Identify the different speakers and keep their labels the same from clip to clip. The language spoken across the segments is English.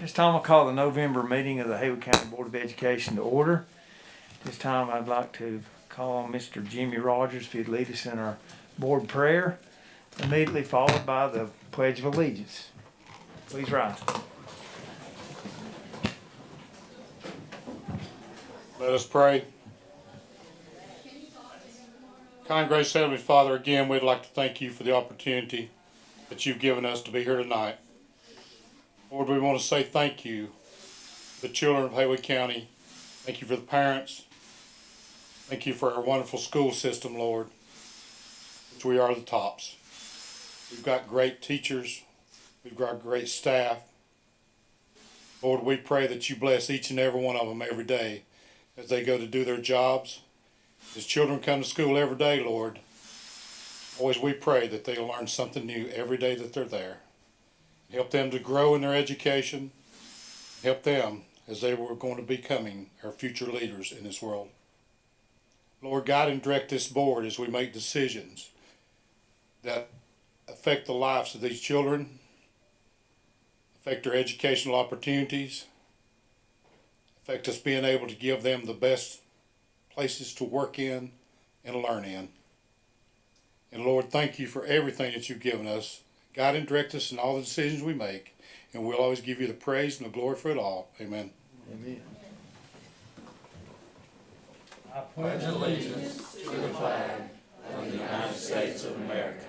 Speaker 1: This time I'll call the November meeting of the Haywood County Board of Education to order. This time I'd like to call on Mr. Jimmy Rogers if he'd lead us in our board prayer, immediately followed by the Pledge of Allegiance. Please rise.
Speaker 2: Let us pray. Kind, gracious Heavenly Father, again, we'd like to thank you for the opportunity that you've given us to be here tonight. Lord, we want to say thank you to the children of Haywood County. Thank you for the parents. Thank you for our wonderful school system, Lord, which we are the tops. We've got great teachers. We've got great staff. Lord, we pray that you bless each and every one of them every day as they go to do their jobs. As children come to school every day, Lord, always we pray that they'll learn something new every day that they're there. Help them to grow in their education. Help them as they were going to be becoming our future leaders in this world. Lord, guide and direct this board as we make decisions that affect the lives of these children, affect their educational opportunities, affect us being able to give them the best places to work in and learn in. And Lord, thank you for everything that you've given us. Guide and direct us in all the decisions we make, and we'll always give you the praise and the glory for it all. Amen.
Speaker 1: Amen.
Speaker 3: I pledge allegiance to the flag of the United States of America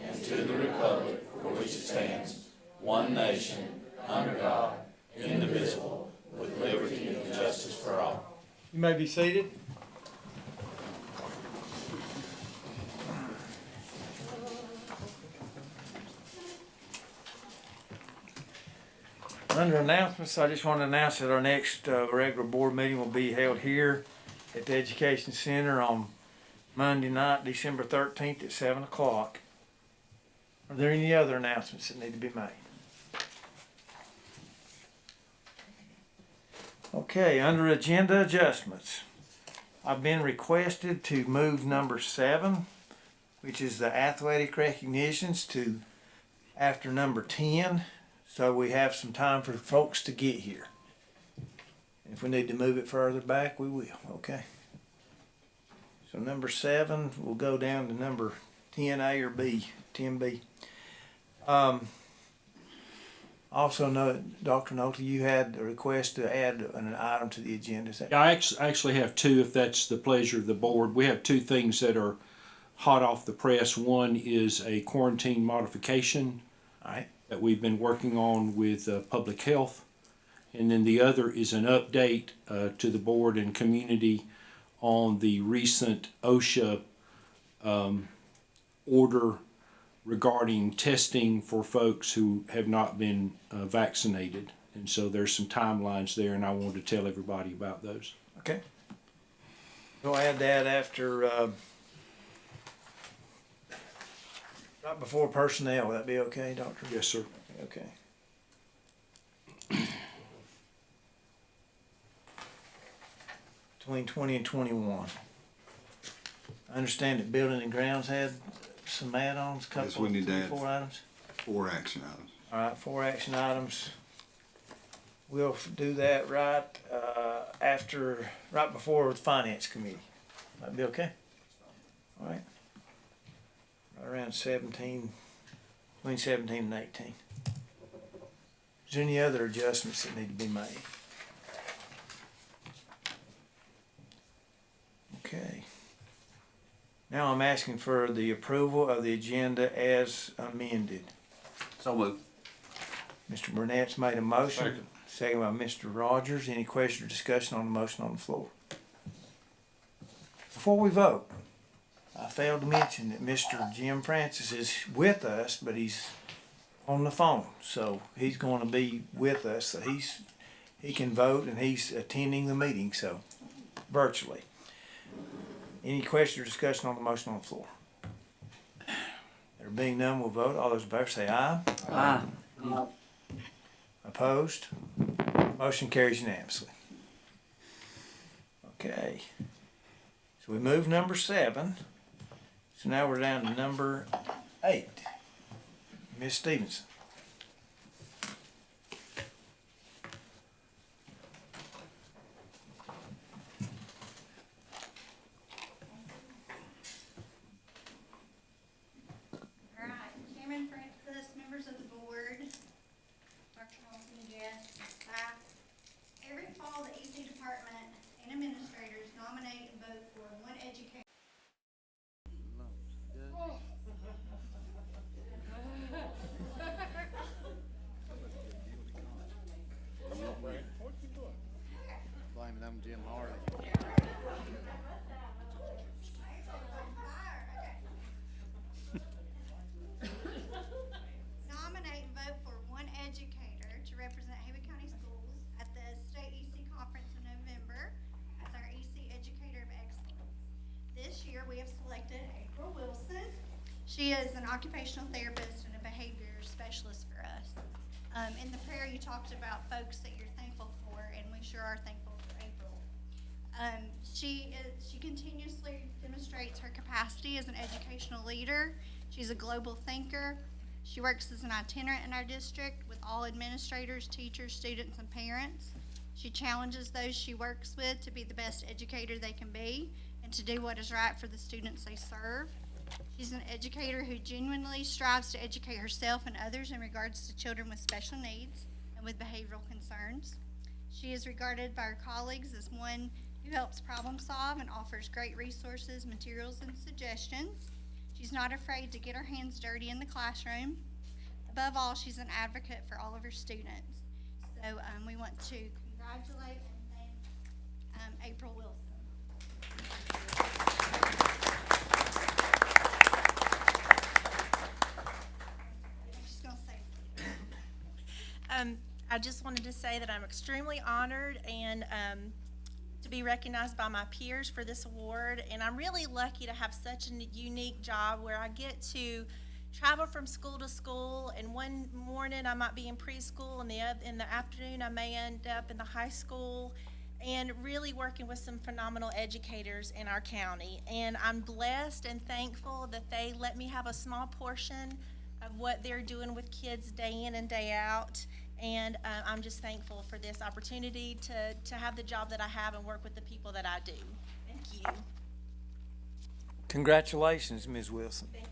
Speaker 3: and to the republic for which it stands, one nation, under God, indivisible, with liberty and justice for all.
Speaker 1: You may be seated. Under announcements, I just want to announce that our next regular board meeting will be held here at the Education Center on Monday night, December 13th at 7 o'clock. Are there any other announcements that need to be made? Okay, under agenda adjustments, I've been requested to move number 7, which is the athletic recognitions, to after number 10. So we have some time for folks to get here. If we need to move it further back, we will, okay? So number 7, we'll go down to number 10A or B, 10B. Also know, Dr. Nolte, you had a request to add an item to the agenda. Is that
Speaker 4: Yeah, I actually have two, if that's the pleasure of the board. We have two things that are hot off the press. One is a quarantine modification.
Speaker 1: all right?
Speaker 4: That we've been working on with public health. And then the other is an update to the board and community on the recent OSHA order regarding testing for folks who have not been vaccinated. And so there's some timelines there, and I wanted to tell everybody about those.
Speaker 1: Okay. We'll add that after, right before personnel. Would that be okay, Doctor?
Speaker 4: Yes, sir.
Speaker 1: Okay. Between 20 and 21. I understand that Building and Grounds had some add-ons,
Speaker 5: Yes, we need to add
Speaker 1: 4 items.
Speaker 5: 4 action items.
Speaker 1: All right, 4 action items. We'll do that right right before the Finance Committee. That'd be okay? All right. Right around 17, between 17 and 18. Is there any other adjustments that need to be made? Okay. Now I'm asking for the approval of the agenda as amended.
Speaker 5: So moved.
Speaker 1: Mr. Burnett's made a motion.
Speaker 2: Second.
Speaker 1: Second by Mr. Rogers. Any question or discussion on the motion on the floor? Before we vote, I failed to mention that Mr. Jim Francis is with us, but he's on the phone. So he's going to be with us. So he can vote, and he's attending the meeting, so virtually. Any question or discussion on the motion on the floor? There being none, we'll vote. All those in favor say aye.
Speaker 3: Aye.
Speaker 1: Opposed? Motion carries unanimously. Okay. So we move number 7. So now we're down to number 8. Ms. Stevenson.
Speaker 6: name, and I'm Jim Harley.
Speaker 7: Nominate and vote for one educator to represent Haywood County Schools at the State EC Conference in November as our EC Educator of Excellence. This year, we have selected April Wilson. She is an occupational therapist and a behavior specialist for us. In the prayer, you talked about folks that you're thankful for, and we sure are thankful for April. She continuously demonstrates her capacity as an educational leader. She's a global thinker. She works as an itinerant in our district with all administrators, teachers, students, and parents. She challenges those she works with to be the best educator they can be and to do what is right for the students they serve. She's an educator who genuinely strives to educate herself and others in regards to children with special needs and with behavioral concerns. She is regarded by her colleagues as one who helps problem solve and offers great resources, materials, and suggestions. She's not afraid to get her hands dirty in the classroom. Above all, she's an advocate for all of her students. So we want to congratulate and thank April Wilson. She's gonna say something.
Speaker 8: I just wanted to say that I'm extremely honored and to be recognized by my peers for this award. And I'm really lucky to have such a unique job where I get to travel from school to school. And one morning I might be in preschool, and in the afternoon I may end up in the high school, and really working with some phenomenal educators in our county. And I'm blessed and thankful that they let me have a small portion of what they're doing with kids day in and day out. And I'm just thankful for this opportunity to have the job that I have and work with the people that I do. Thank you.
Speaker 1: Congratulations, Ms. Wilson.
Speaker 8: Thank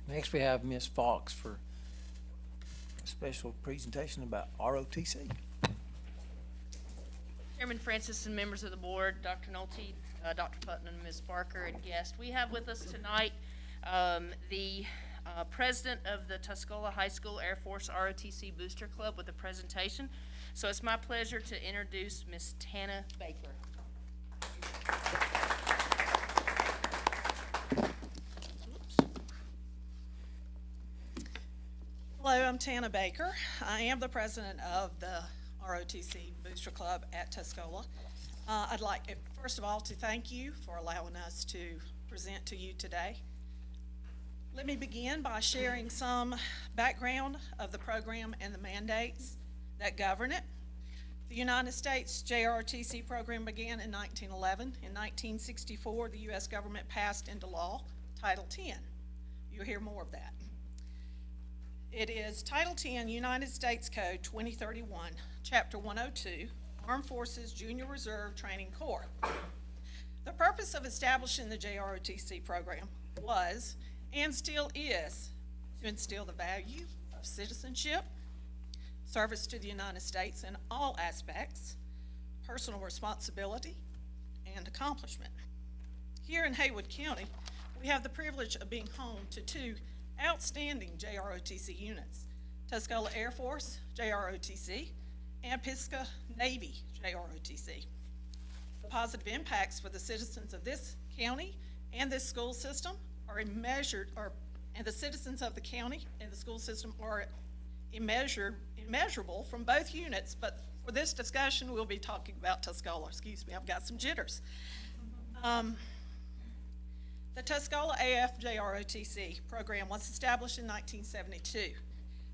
Speaker 8: you.
Speaker 1: Next, we have Ms. Fox for a special presentation about ROTC.
Speaker 9: Chairman Francis and members of the board, Dr. Nolte, Dr. Putnam, Ms. Barker, and guests. We have with us tonight the president of the Tuscola High School Air Force ROTC Booster Club with a presentation. So it's my pleasure to introduce Ms. Tana Baker.
Speaker 10: Hello, I'm Tana Baker. I am the president of the ROTC Booster Club at Tuscola. I'd like, first of all, to thank you for allowing us to present to you today. Let me begin by sharing some background of the program and the mandates that govern it. The United States JROTC program began in 1911. In 1964, the U.S. government passed into law Title 10. You'll hear more of that. It is Title 10, United States Code 2031, Chapter 102, Armed Forces Junior Reserve Training Corps. The purpose of establishing the JROTC program was, and still is, to instill the value of citizenship, service to the United States in all aspects, personal responsibility, and accomplishment. Here in Haywood County, we have the privilege of being home to two outstanding JROTC units, Tuscola Air Force JROTC and Pisgah Navy JROTC. The positive impacts for the citizens of this county and this school system are and the citizens of the county and the school system are immeasurable from both units, but for this discussion, we'll be talking about Tuscola. Excuse me, I've got some jitters. The Tuscola AF JROTC program was established in 1972.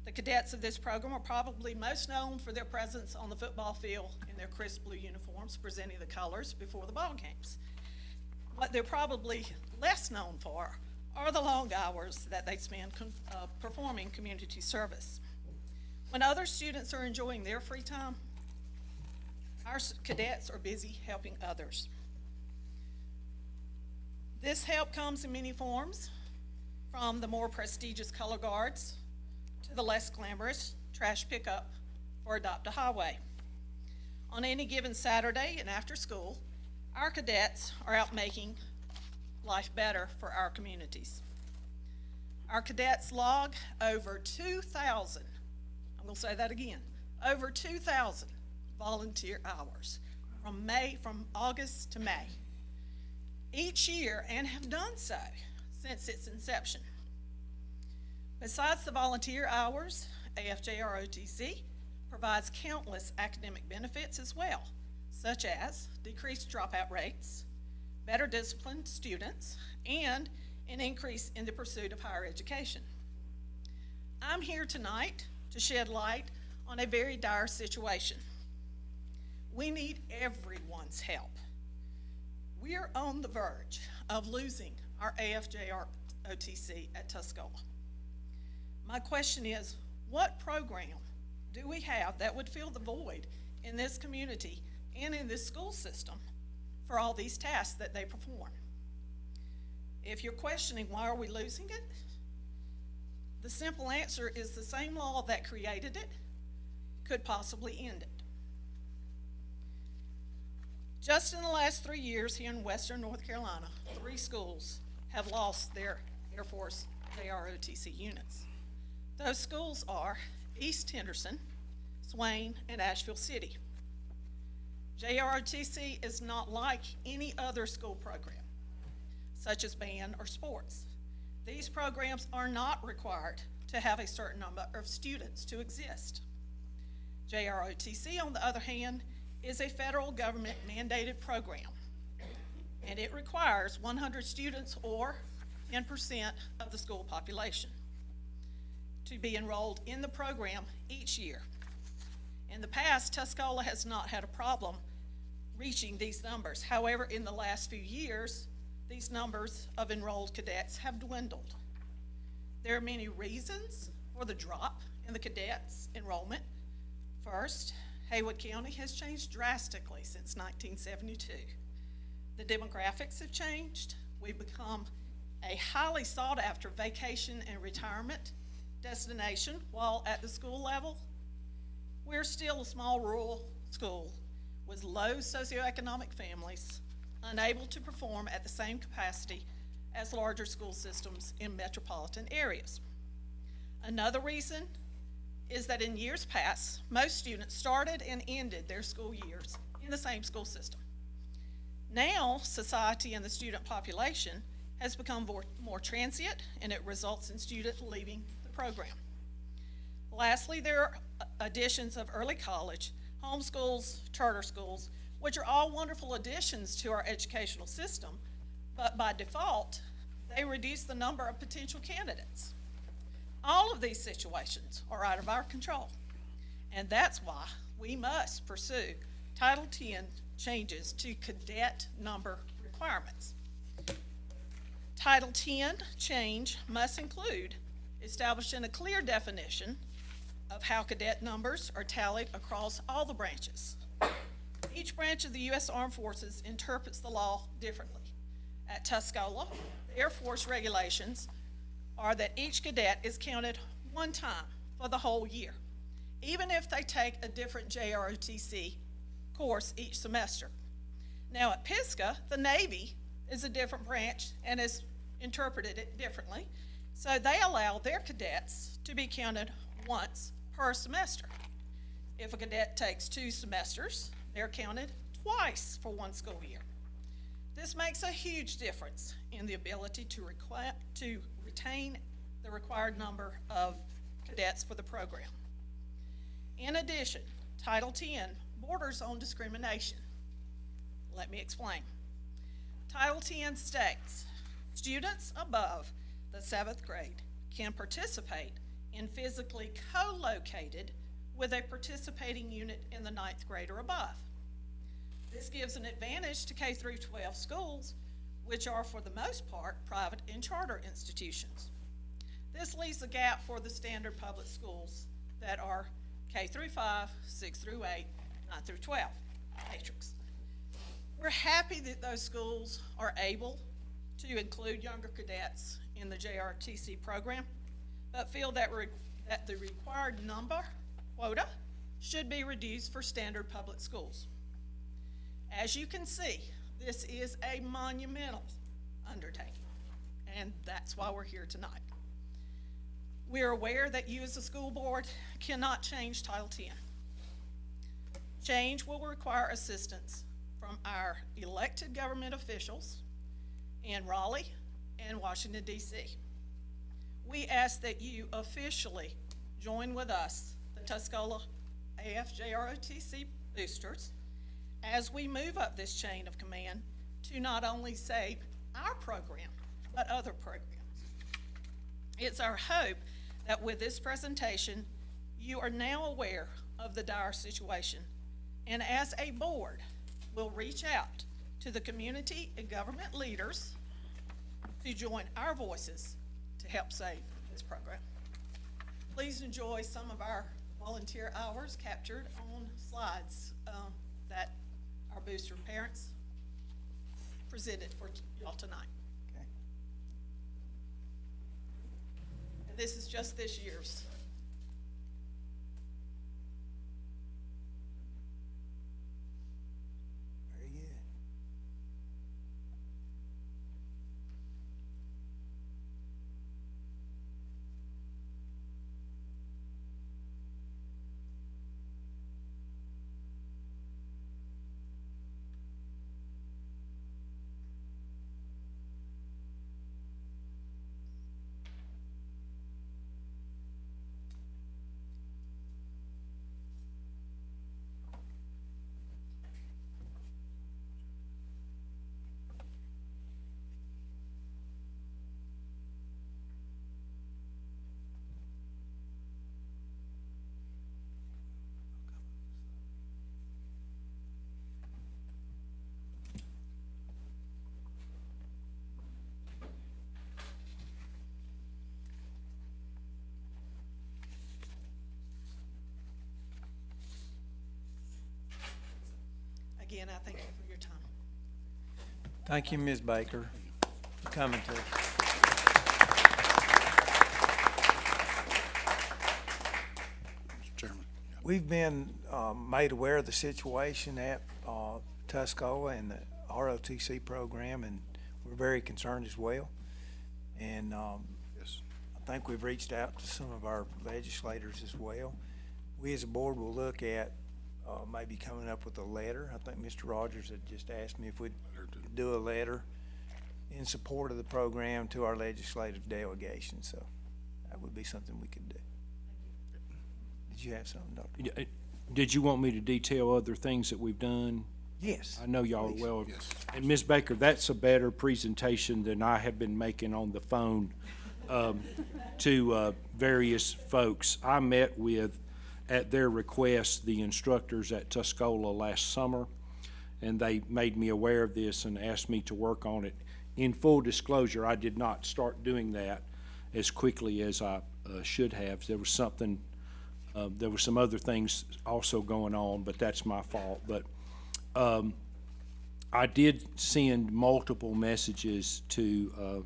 Speaker 10: The cadets of this program are probably most known for their presence on the football field in their crisp blue uniforms, presenting the colors before the ball games. What they're probably less known for are the long hours that they spend performing community service. When other students are enjoying their free time, our cadets are busy helping others. This help comes in many forms, from the more prestigious color guards to the less glamorous trash pickup for Adopt a Highway. On any given Saturday and after school, our cadets are out making life better for our communities. Our cadets log over 2,000 We'll say that again. Over 2,000 volunteer hours from August to May each year, and have done so since its inception. Besides the volunteer hours, AFJ-ROTC provides countless academic benefits as well, such as decreased dropout rates, better disciplined students, and an increase in the pursuit of higher education. I'm here tonight to shed light on a very dire situation. We need everyone's help. We are on the verge of losing our AFJ-ROTC at Tuscola. My question is, what program do we have that would fill the void in this community and in this school system for all these tasks that they perform? If you're questioning why are we losing it, the simple answer is the same law that created it could possibly end it. Just in the last 3 years here in Western North Carolina, 3 schools have lost their Air Force JROTC units. Those schools are East Henderson, Swain, and Asheville City. JROTC is not like any other school program, such as band or sports. These programs are not required to have a certain number of students to exist. JROTC, on the other hand, is a federal government mandated program, and it requires 100 students or 10% of the school population to be enrolled in the program each year. In the past, Tuscola has not had a problem reaching these numbers. However, in the last few years, these numbers of enrolled cadets have dwindled. There are many reasons for the drop in the cadets' enrollment. First, Haywood County has changed drastically since 1972. The demographics have changed. We've become a highly sought after vacation and retirement destination, while at the school level, we're still a small rural school with low socioeconomic families, unable to perform at the same capacity as larger school systems in metropolitan areas. Another reason is that in years past, most students started and ended their school years in the same school system. Now, society and the student population has become more transient, and it results in students leaving the program. Lastly, there are additions of early college, homeschools, charter schools, which are all wonderful additions to our educational system, but by default, they reduce the number of potential candidates. All of these situations are out of our control, and that's why we must pursue Title X changes to cadet number requirements. Title X change must include establishing a clear definition of how cadet numbers are tallied across all the branches. Each branch of the U.S. Armed Forces interprets the law differently. At Tuscola, the Air Force regulations are that each cadet is counted one time for the whole year, even if they take a different JROTC course each semester. Now at Pisgah, the Navy is a different branch and has interpreted it differently, so they allow their cadets to be counted once per semester. If a cadet takes 2 semesters, they're counted twice for one school year. This makes a huge difference in the ability to retain the required number of cadets for the program. In addition, Title X borders on discrimination. Let me explain. Title X states, students above the 7th grade can participate in physically co-located with a participating unit in the 9th grade or above. This gives an advantage to K through 12 schools, which are for the most part private and charter institutions. This leaves a gap for the standard public schools that are K through 5, 6 through 8, 9 through 12 matrix. We're happy that those schools are able to include younger cadets in the JRTC program, but feel that the required number, quota, should be reduced for standard public schools. As you can see, this is a monumental undertaking, and that's why we're here tonight. We are aware that you as a school board cannot change Title 10. Change will require assistance from our elected government officials in Raleigh and Washington, D.C. We ask that you officially join with us, the Tuscola AFJROTC boosters, as we move up this chain of command to not only save our program, but other programs. It's our hope that with this presentation, you are now aware of the dire situation, and as a board, will reach out to the community and government leaders to join our voices to help save this program. Please enjoy some of our volunteer hours captured on slides that our booster parents presented for y'all tonight.
Speaker 1: Okay.
Speaker 10: And this is just this year's.
Speaker 1: Very good.
Speaker 10: Again, I thank you for your time.
Speaker 1: Thank you, Ms. Baker, for coming to us.
Speaker 2: Mr. Chairman.
Speaker 1: We've been made aware of the situation at Tuscola and the ROTC program, and we're very concerned as well. And
Speaker 2: Yes.
Speaker 1: I think we've reached out to some of our legislators as well. We as a board will look at maybe coming up with a letter. I think Mr. Rogers had just asked me if we'd do a letter in support of the program to our legislative delegation, so that would be something we could do. Did you have something, Doctor?
Speaker 4: Did you want me to detail other things that we've done?
Speaker 1: Yes.
Speaker 4: I know y'all are
Speaker 1: please.
Speaker 4: well.
Speaker 2: Yes.
Speaker 4: And Ms. Baker, that's a better presentation than I have been making on the phone to various folks. I met with, at their request, the instructors at Tuscola last summer, and they made me aware of this and asked me to work on it. In full disclosure, I did not start doing that as quickly as I should have. There was something, there were some other things also going on, but that's my fault. But I did send multiple messages to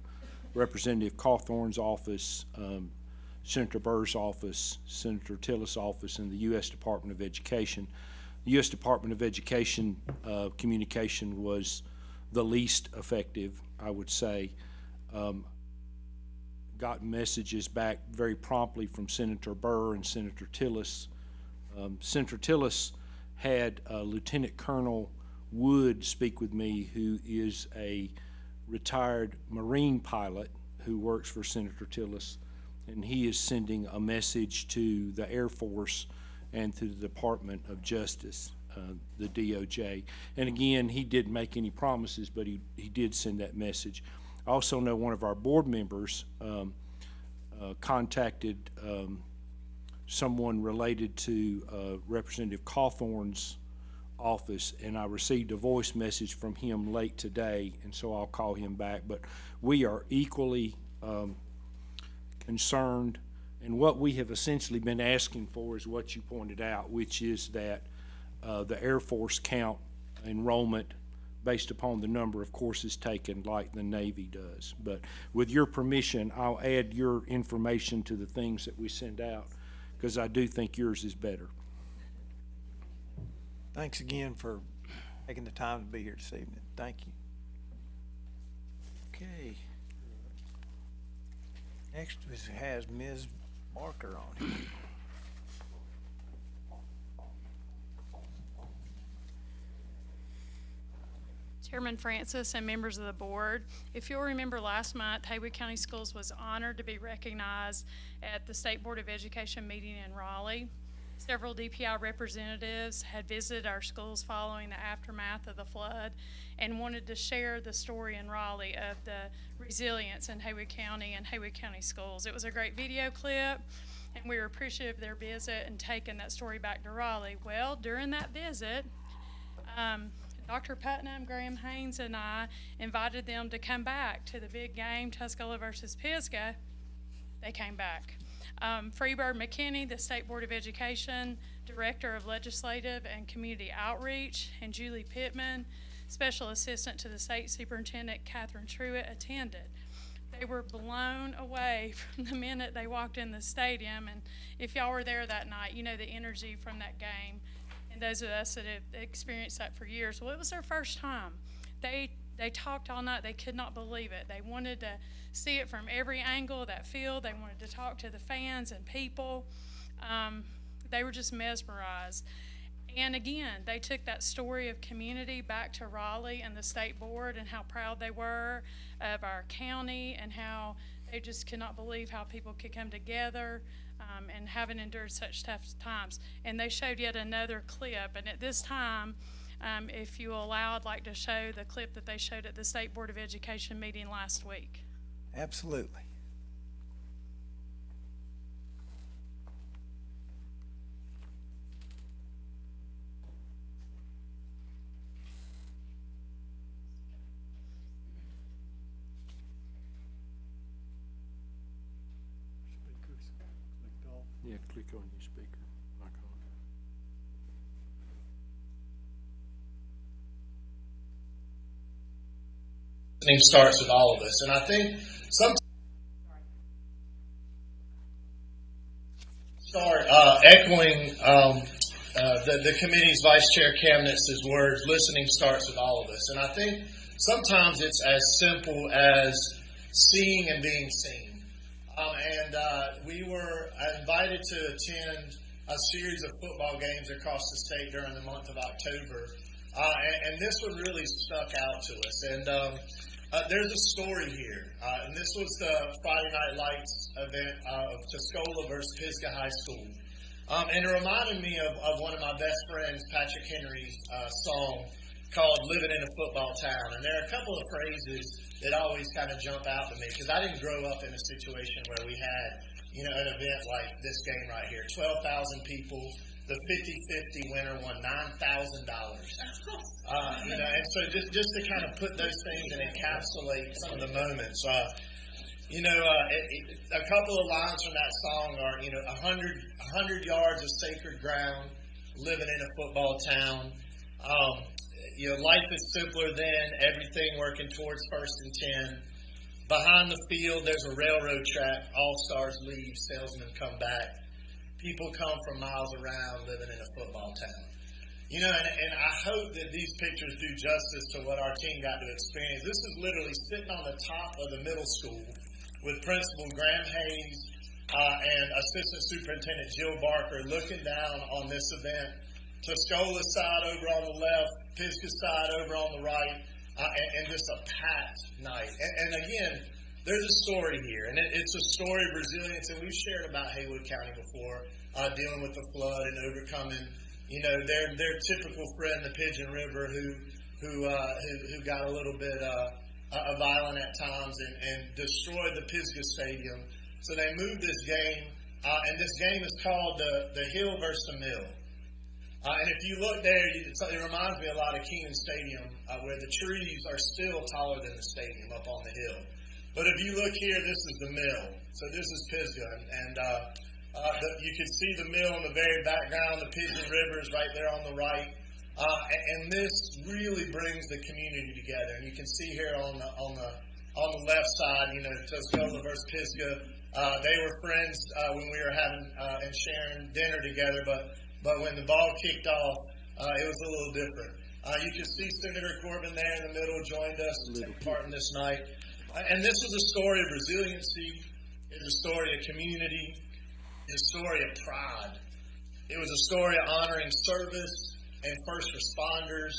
Speaker 4: Representative Cawthorn's office, Senator Burr's office, Senator Tillis' office, and the U.S. Department of Education. The U.S. Department of Education communication was the least effective, I would say. Got messages back very promptly from Senator Burr and Senator Tillis. Senator Tillis had Lieutenant Colonel Wood speak with me, who is a retired Marine pilot who works for Senator Tillis, and he is sending a message to the Air Force and to the Department of Justice, the DOJ. And again, he didn't make any promises, but he did send that message. I also know one of our board members contacted someone related to Representative Cawthorn's office, and I received a voice message from him late today, and so I'll call him back. But we are equally concerned, and what we have essentially been asking for is what you pointed out, which is that the Air Force count enrollment based upon the number of courses taken like the Navy does. But with your permission, I'll add your information to the things that we send out, because I do think yours is better.
Speaker 1: Thanks again for taking the time to be here this evening. Thank you. Okay. Next has Ms. marker on here.
Speaker 6: Chairman Francis and members of the board, if you'll remember last month, Haywood County Schools was honored to be recognized at the State Board of Education meeting in Raleigh. Several DPI representatives had visited our schools following the aftermath of the flood and wanted to share the story in Raleigh of the resilience in Haywood County and Haywood County schools. It was a great video clip, and we were appreciative of their visit and taking that story back to Raleigh. Well, during that visit, Dr. Putnam, Graham Haynes, and I invited them to come back to the big game, Tuscola versus Pisgah. They came back. Freebird McKinney, the State Board of Education Director of Legislative and Community Outreach, and Julie Pittman, Special Assistant to the State Superintendent Catherine Truitt, attended. They were blown away from the minute they walked in the stadium, and if y'all were there that night, you know the energy from that game. And those of us that have experienced that for years, well, it was their first time. They talked all night. They could not believe it. They wanted to see it from every angle of that field. They wanted to talk to the fans and people. They were just mesmerized. And again, they took that story of community back to Raleigh and the state board and how proud they were of our county and how they just could not believe how people could come together and haven't endured such tough times. And they showed yet another clip. And at this time, if you allow, I'd like to show the clip that they showed at the State Board of Education meeting last week.
Speaker 1: Absolutely.
Speaker 4: Yeah, click on your speaker icon.
Speaker 11: Listening starts with all of us, and I think sometimes start echoing the committee's Vice Chair Kamnitz's words. Listening starts with all of us, and I think sometimes it's as simple as seeing and being seen. We were invited to attend a series of football games across the state during the month of October, and this one really stuck out to us. And there's a story here, and this was the Friday Night Lights event of Tuscola versus Pisgah High School. And it reminded me of one of my best friends, Patrick Henry's song called Living in a Football Town. And there are a couple of phrases that always kind of jump out to me, because I didn't grow up in a situation where we had, an event like this game right here. 12,000 people. The 50-50 winner won $9,000. And so just to kind of put those things and encapsulate some of the moments. A couple of lines from that song are, 100 yards of sacred ground, living in a football town. Life is simpler than everything working towards 1st and 10. Behind the field, there's a railroad track. All stars leave, salesmen come back. People come from miles around living in a football town. And I hope that these pictures do justice to what our team got to experience. This is literally sitting on the top of the middle school with Principal Graham Hayes and Assistant Superintendent Jill Barker looking down on this event. Tuscola side over on the left, Pisgah side over on the right, and just a packed night. And again, there's a story here, and it's a story of resilience, and we've shared about Haywood County before, dealing with the flood and overcoming, their typical friend, the Pigeon River, who got a little bit violent at times and destroyed the Pisgah Stadium. So they moved this game, and this game is called the Hill versus the Mill. And if you look there, it reminds me a lot of Keenan Stadium, where the trees are still taller than the stadium up on the hill. But if you look here, this is the mill. So this is Pisgah. And you can see the mill in the very background. The Pigeon River is right there on the right. And this really brings the community together. And you can see here on the left side, Tuscola versus Pisgah. They were friends when we were having and sharing dinner together. But when the ball kicked off, it was a little different. You can see Senator Corbin there in the middle joined us to take part in this night. And this is a story of resiliency. It's a story of community. is a story of pride. It was a story of honoring service and first responders.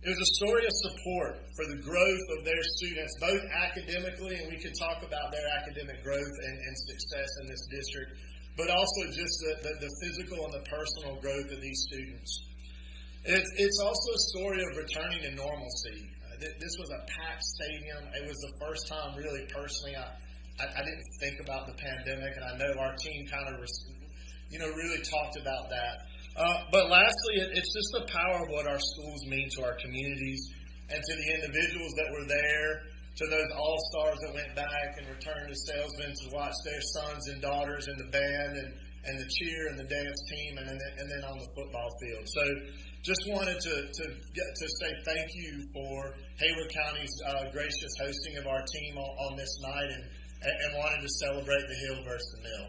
Speaker 11: It was a story of support for the growth of their students, both academically, and we could talk about their academic growth and success in this district, but also just the physical and the personal growth of these students. It's also a story of returning to normalcy. This was a packed stadium. It was the first time, really, personally, I didn't think about the pandemic, and I know our team kind of, really talked about that. But lastly, it's just the power of what our schools mean to our communities and to the individuals that were there, to those all-stars that went back and returned as salesmen to watch their sons and daughters in the band and the cheer and the dance team and then on the football field. So just wanted to say thank you for Hayward County's gracious hosting of our team on this night and wanted to celebrate the Hill versus the Mill.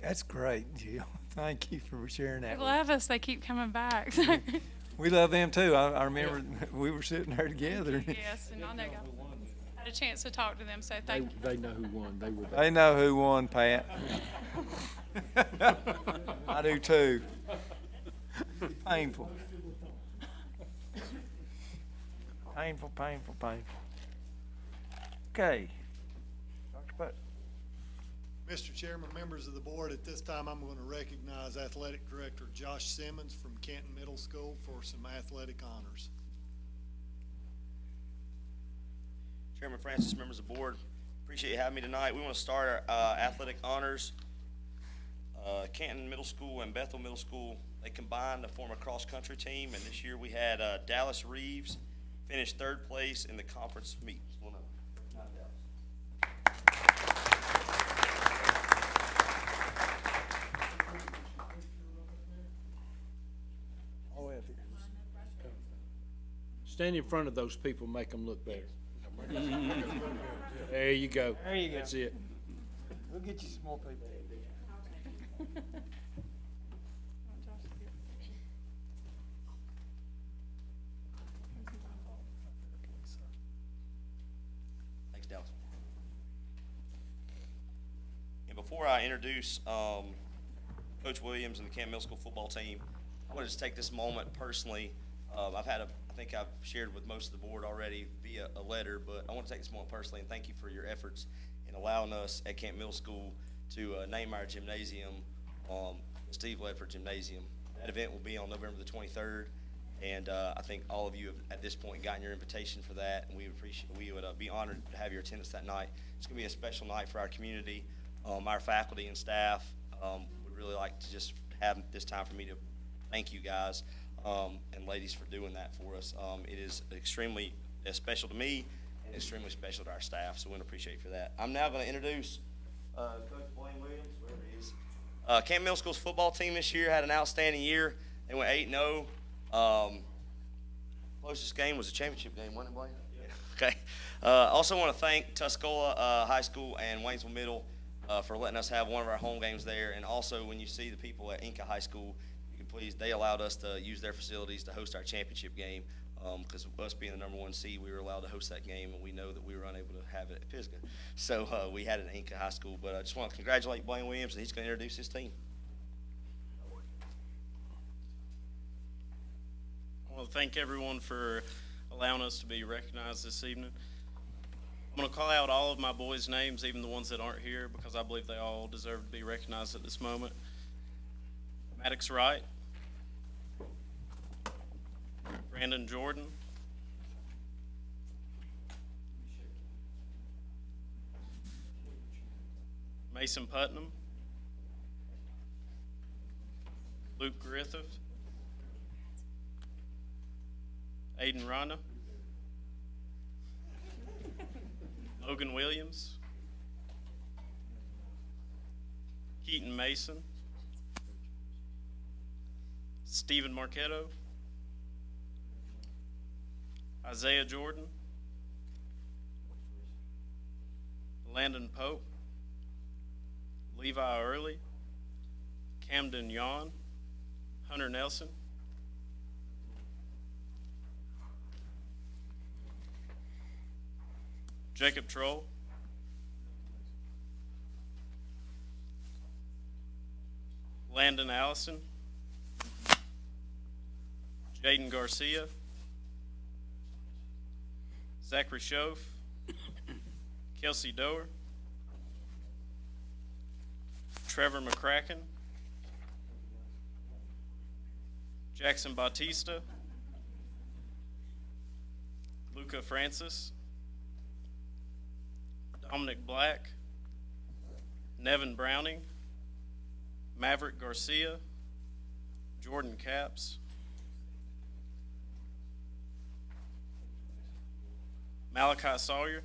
Speaker 1: That's great, Jill. Thank you for sharing that.
Speaker 6: They love us. They keep coming back.
Speaker 1: We love them too. I remember we were sitting there together.
Speaker 6: Yes, and I know y'all had a chance to talk to them, so thank you.
Speaker 4: They know who won. They were there.
Speaker 1: They know who won, Pat. I do too. Painful. Painful. Okay. Dr. Butt.
Speaker 12: Mr. Chairman, members of the board, at this time I'm going to recognize Athletic Director Josh Simmons from Canton Middle School for some athletic honors.
Speaker 13: Chairman Francis, members of the board, appreciate you having me tonight. We want to start our athletic honors. Canton Middle School and Bethel Middle School, they combined to form a cross-country team, and this year we had Dallas Reeves finish third place in the conference meet.
Speaker 4: Stand in front of those people, make them look better. There you go.
Speaker 1: There you go.
Speaker 4: That's it.
Speaker 1: We'll get you some more people.
Speaker 13: Thanks, Dallas. And before I introduce Coach Williams and the Canton Middle School football team, I want to just take this moment personally. I think I've shared with most of the board already via a letter, but I want to take this moment personally and thank you for your efforts in allowing us at Canton Middle School to name our gymnasium Steve Ledford Gymnasium. That event will be on November the 23rd, and I think all of you have at this point gotten your invitation for that, and we would be honored to have your attendance that night. It's going to be a special night for our community. Our faculty and staff would really like to just have this time for me to thank you guys and ladies for doing that for us. It is extremely special to me and extremely special to our staff, so we appreciate you for that. I'm now going to introduce Coach Blaine Williams, wherever he is. Canton Middle School's football team this year had an outstanding year. They went 8-0. Closest game was a championship game, wasn't it, Blaine? Yeah. Okay. Also want to thank Tuscola High School and Waynesville Middle for letting us have one of our home games there. And also, when you see the people at Inca High School, you can please, they allowed us to use their facilities to host our championship game. Because us being the number 1 seed, we were allowed to host that game, and we know that we were unable to have it at Pisgah. So we had it at Inca High School. But I just want to congratulate Blaine Williams, and he's going to introduce his team.
Speaker 14: I want to thank everyone for allowing us to be recognized this evening. I'm going to call out all of my boys' names, even the ones that aren't here, because I believe they all deserve to be recognized at this moment. Maddox Wright, Brandon Jordan, Mason Putnam, Luke Griffith, Aiden Rana, Logan Williams, Keaton Mason, Stephen Marquetto, Isaiah Jordan, Landon Pope, Levi Early, Camden Yawn, Hunter Nelson, Jacob Troll, Landon Allison, Jaden Garcia, Zachary Shove, Kelsey Doer, Trevor McCracken, Jackson Bautista, Luca Francis, Dominic Black, Nevin Browning, Maverick Garcia, Jordan Capps, Malachi Sawyer,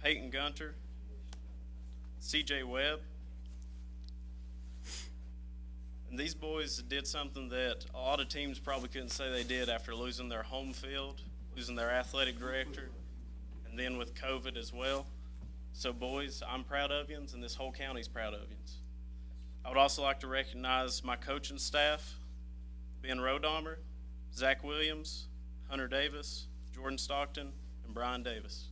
Speaker 14: Peyton Gunter, CJ Webb. And these boys did something that a lot of teams probably couldn't say they did after losing their home field, losing their athletic director, and then with COVID as well. So boys, I'm proud of yous, and this whole county's proud of yous. I would also like to recognize my coaching staff, Ben Rodomer, Zach Williams, Hunter Davis, Jordan Stockton, and Brian Davis.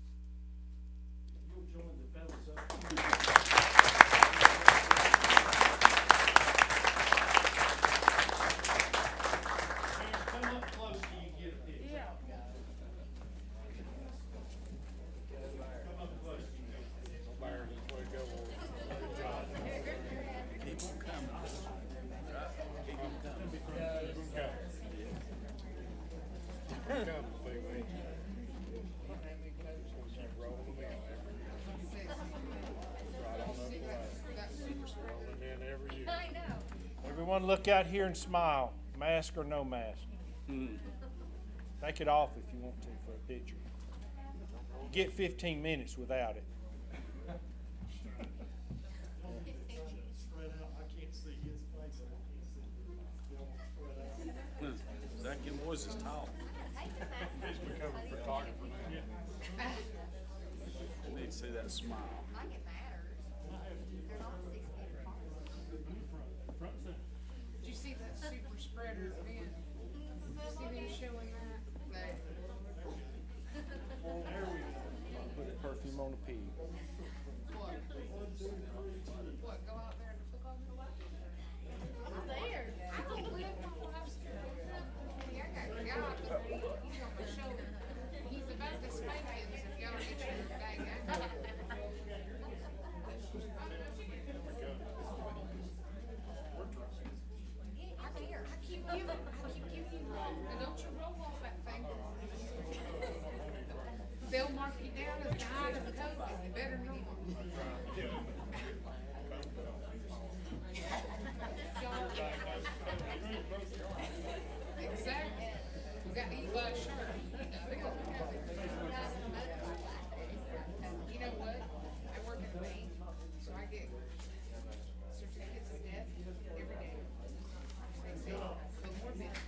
Speaker 1: Everyone look out here and smile, mask or no mask. Take it off if you want to for a picture. You get 15 minutes without it.
Speaker 12: Spread out, I can't see his face, I can't see. Spread out.
Speaker 5: Zach, your voice is tall.
Speaker 12: He's becoming a photographer now.
Speaker 5: You need to see that smile.
Speaker 15: Did you see that super spreader event? See them showing that?
Speaker 1: Put the perfume on the pig.
Speaker 15: What? What, go out there in the football field? I'm there. I don't live my life's good. I got a guy, but he's on my shoulder. He's about to spank him if y'all don't get your dang out. I keep giving you one. Now don't you roll off that thing. They'll mark you down as the height of the coat, and you better know them. Exactly. We got Eli's shirt. You know what? I work at a bank, so I get certificates of death every day. They say, "No more business."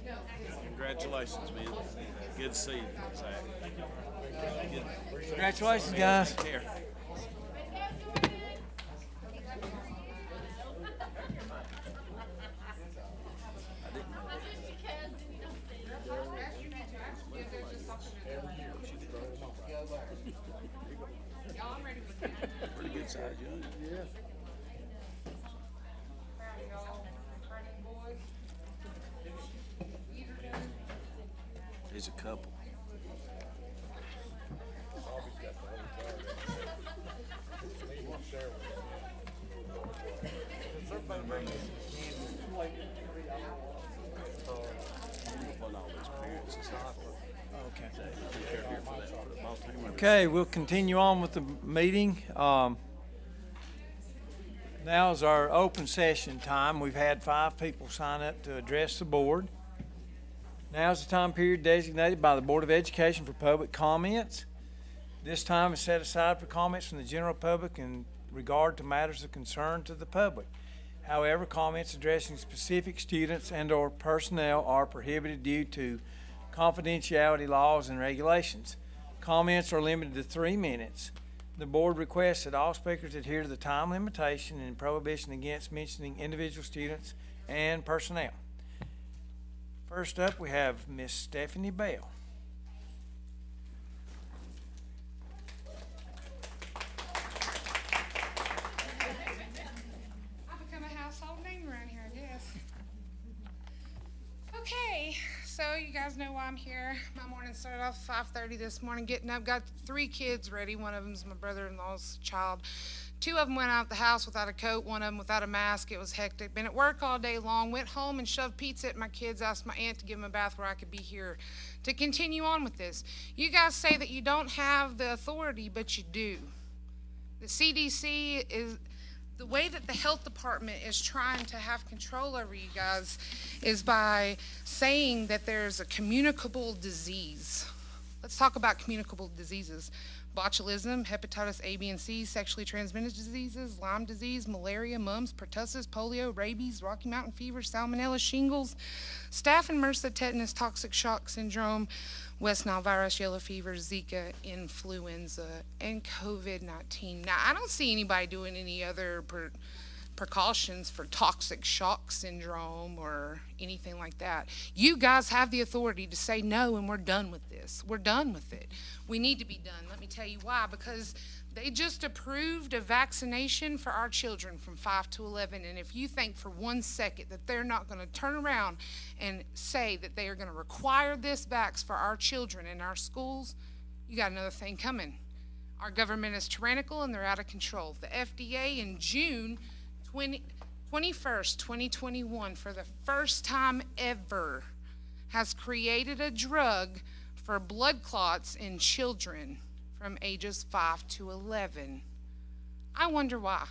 Speaker 15: No,
Speaker 5: Congratulations, man. Good to see you, Zach.
Speaker 1: Congratulations, guys.
Speaker 5: Take care.
Speaker 15: y'all, I'm ready for that.
Speaker 5: Pretty good size, young.
Speaker 1: Yeah.
Speaker 15: Proud of y'all, proud of you boys. You're done.
Speaker 5: He's a couple.
Speaker 1: Okay, we'll continue on with the meeting. Now is our open session time. We've had 5 people sign up to address the board. Now is the time period designated by the Board of Education for public comments. This time is set aside for comments from the general public in regard to matters of concern to the public. However, comments addressing specific students and/or personnel are prohibited due to confidentiality laws and regulations. Comments are limited to 3 minutes. The board requests that all speakers adhere to the time limitation and prohibition against mentioning individual students and personnel. First up, we have Miss Stephanie Bell.
Speaker 15: I've become a household name around here, I guess. Okay, so you guys know why I'm here. My morning started off 5:30 this morning, getting up, got 3 kids ready. One of them's my brother-in-law's child. 2 of them went out the house without a coat, one of them without a mask. It was hectic. Been at work all day long, went home and shoved pizza at my kids, asked my aunt to give them a bath where I could be here to continue on with this. You guys say that you don't have the authority, but you do. The CDC is, the way that the health department is trying to have control over you guys is by saying that there's a communicable disease. Let's talk about communicable diseases. Botulism, hepatitis A, B, and C, sexually transmitted diseases, Lyme disease, malaria, mumps, pertussis, polio, rabies, Rocky Mountain fever, salmonella, shingles, staph and MRSA, tetanus, toxic shock syndrome, West Nile virus, yellow fever, Zika, influenza, and COVID-19. Now, I don't see anybody doing any other precautions for toxic shock syndrome or anything like that. You guys have the authority to say no, and we're done with this. We're done with it. We need to be done. Let me tell you why. Because they just approved a vaccination for our children from 5 to 11, and if you think for 1 second that they're not going to turn around and say that they are going to require this vax for our children in our schools, you got another thing coming. Our government is tyrannical and they're out of control. The FDA in June 21st, 2021, for the first time ever, has created a drug for blood clots in children from ages 5 to 11. I wonder why.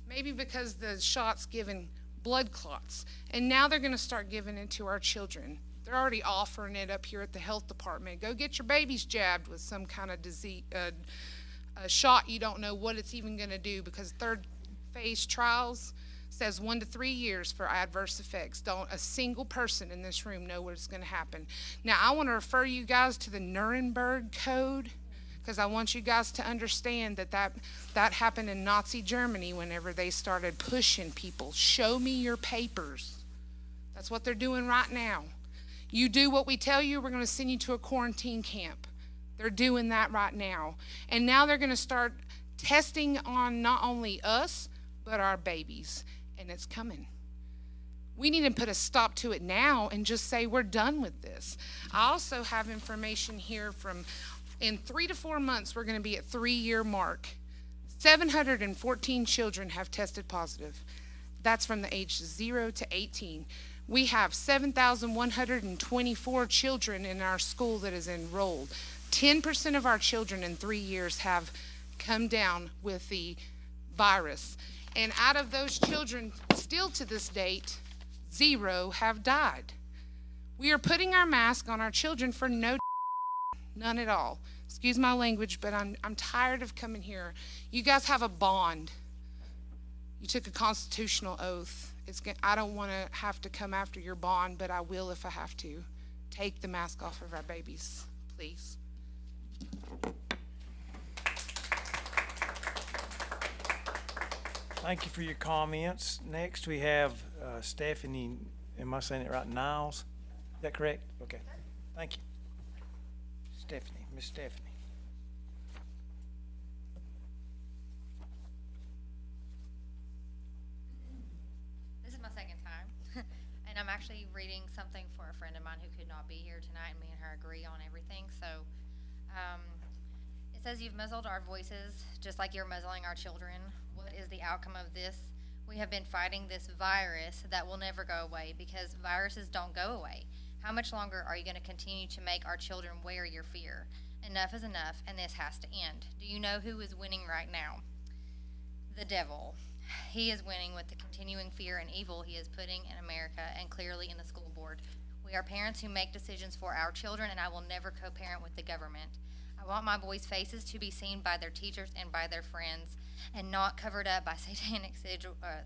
Speaker 15: Maybe because the shot's given blood clots, and now they're going to start giving it to our children. They're already offering it up here at the health department. Go get your babies jabbed with some kind of disease, a shot you don't know what it's even going to do, because third phase trials says 1 to 3 years for adverse effects. Don't a single person in this room know what's going to happen. Now, I want to refer you guys to the Nuremberg Code, because I want you guys to understand that happened in Nazi Germany whenever they started pushing people. Show me your papers. That's what they're doing right now. You do what we tell you, we're going to send you to a quarantine camp. They're doing that right now. And now they're going to start testing on not only us, but our babies. And it's coming. We need to put a stop to it now and just say we're done with this. I also have information here from, in 3 to 4 months, we're going to be at 3-year mark. 714 children have tested positive. That's from the age 0 to 18. We have 7,124 children in our school that is enrolled. 10% of our children in 3 years have come down with the virus. And out of those children, still to this date, 0 have died. We are putting our mask on our children for none at all. Excuse my language, but I'm tired of coming here. You guys have a bond. You took a constitutional oath. I don't want to have to come after your bond, but I will if I have to. Take the mask off of our babies, please.
Speaker 1: Thank you for your comments. Next, we have Stephanie, am I saying it right, Niles? Is that correct? Okay, thank you. Stephanie, Miss Stephanie.
Speaker 16: This is my second time, and I'm actually reading something for a friend of mine who could not be here tonight, and me and her agree on everything. So it says, "You've muzzled our voices just like you're muzzling our children. What is the outcome of this? We have been fighting this virus that will never go away, because viruses don't go away. How much longer are you going to continue to make our children wear your fear? Enough is enough, and this has to end. Do you know who is winning right now? The devil. He is winning with the continuing fear and evil he is putting in America and clearly in the school board. We are parents who make decisions for our children, and I will never co-parent with the government. I want my boys' faces to be seen by their teachers and by their friends, and not covered up by satanic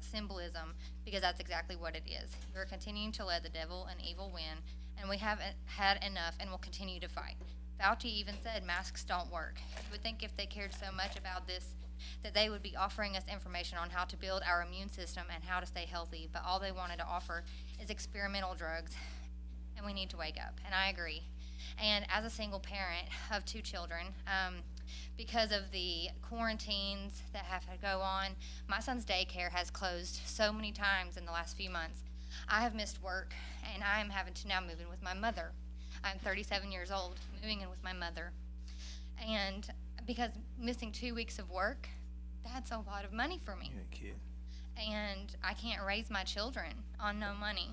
Speaker 16: symbolism, because that's exactly what it is. We're continuing to let the devil and evil win, and we have had enough and will continue to fight. Fauci even said masks don't work. You would think if they cared so much about this that they would be offering us information on how to build our immune system and how to stay healthy, but all they wanted to offer is experimental drugs. and we need to wake up, and I agree. And as a single parent of 2 children, because of the quarantines that have to go on, my son's daycare has closed so many times in the last few months. I have missed work, and I am having to now move in with my mother. I'm 37 years old, moving in with my mother. And because missing 2 weeks of work, that's a lot of money for me.
Speaker 1: You're a kid.
Speaker 16: And I can't raise my children on no money.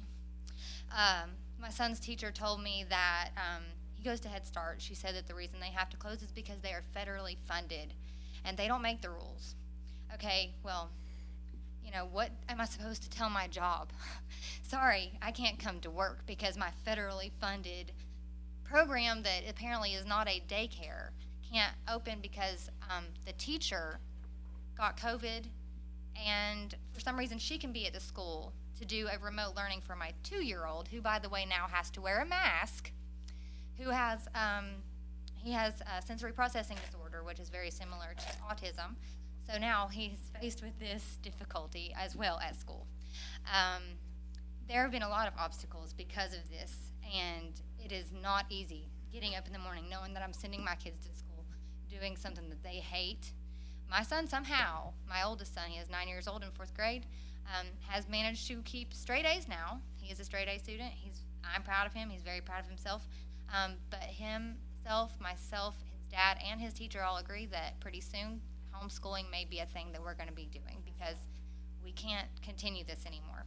Speaker 16: My son's teacher told me that he goes to Head Start. She said that the reason they have to close is because they are federally funded and they don't make the rules. Okay, well, you know, what am I supposed to tell my job? Sorry, I can't come to work because my federally funded program that apparently is not a daycare can't open because the teacher got COVID, and for some reason she can be at the school to do a remote learning for my 2-year-old, who, by the way, now has to wear a mask, who has, he has a sensory processing disorder, which is very similar to autism. So now he's faced with this difficulty as well at school. There have been a lot of obstacles because of this, and it is not easy getting up in the morning knowing that I'm sending my kids to school, doing something that they hate. My son somehow, my oldest son, he is 9 years old in 4th grade, has managed to keep straight A's now. He is a straight A student. I'm proud of him. He's very proud of himself. But himself, myself, his dad, and his teacher all agree that pretty soon homeschooling may be a thing that we're going to be doing because we can't continue this anymore.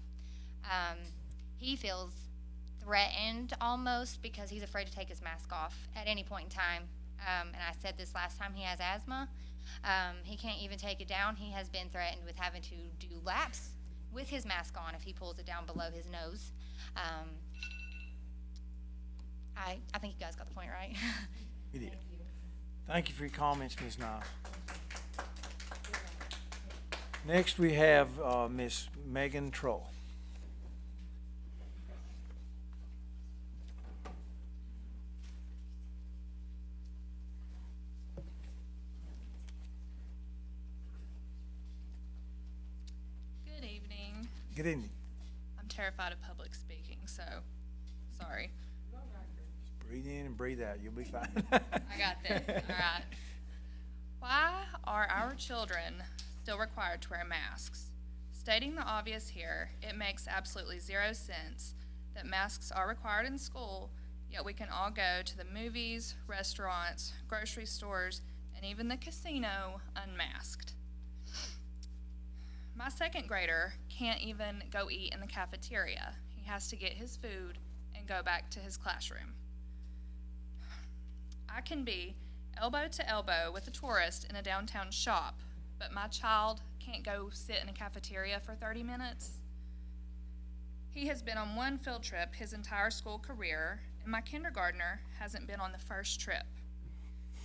Speaker 16: He feels threatened almost because he's afraid to take his mask off at any point in time. And I said this last time, he has asthma. He can't even take it down. He has been threatened with having to do laps with his mask on if he pulls it down below his nose. I think you guys got the point, right?
Speaker 1: You did. Thank you for your comments, Ms. Nye. Next, we have Ms. Megan Troll.
Speaker 17: Good evening.
Speaker 1: Good evening.
Speaker 17: I'm terrified of public speaking, so sorry.
Speaker 1: Breathe in and breathe out. You'll be fine.
Speaker 17: I got this. All right. Why are our children still required to wear masks? Stating the obvious here, it makes absolutely zero sense that masks are required in school, yet we can all go to the movies, restaurants, grocery stores, and even the casino unmasked. My 2nd grader can't even go eat in the cafeteria. He has to get his food and go back to his classroom. I can be elbow to elbow with a tourist in a downtown shop, but my child can't go sit in a cafeteria for 30 minutes. He has been on one field trip his entire school career, and my kindergartner hasn't been on the first trip.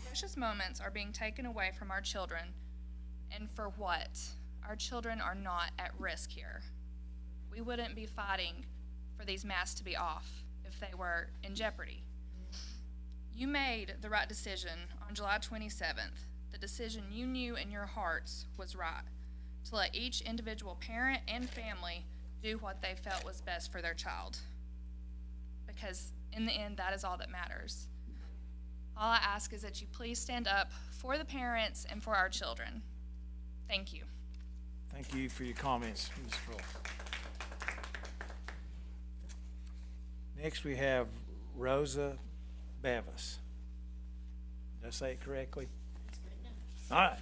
Speaker 17: Precious moments are being taken away from our children, and for what? Our children are not at risk here. We wouldn't be fighting for these masks to be off if they were in jeopardy. You made the right decision on July 27th. The decision you knew in your hearts was right, to let each individual parent and family do what they felt was best for their child. Because in the end, that is all that matters. All I ask is that you please stand up for the parents and for our children. Thank you.
Speaker 1: Thank you for your comments, Ms. Troll. Next, we have Rosa Bevis. Did I say it correctly? All right.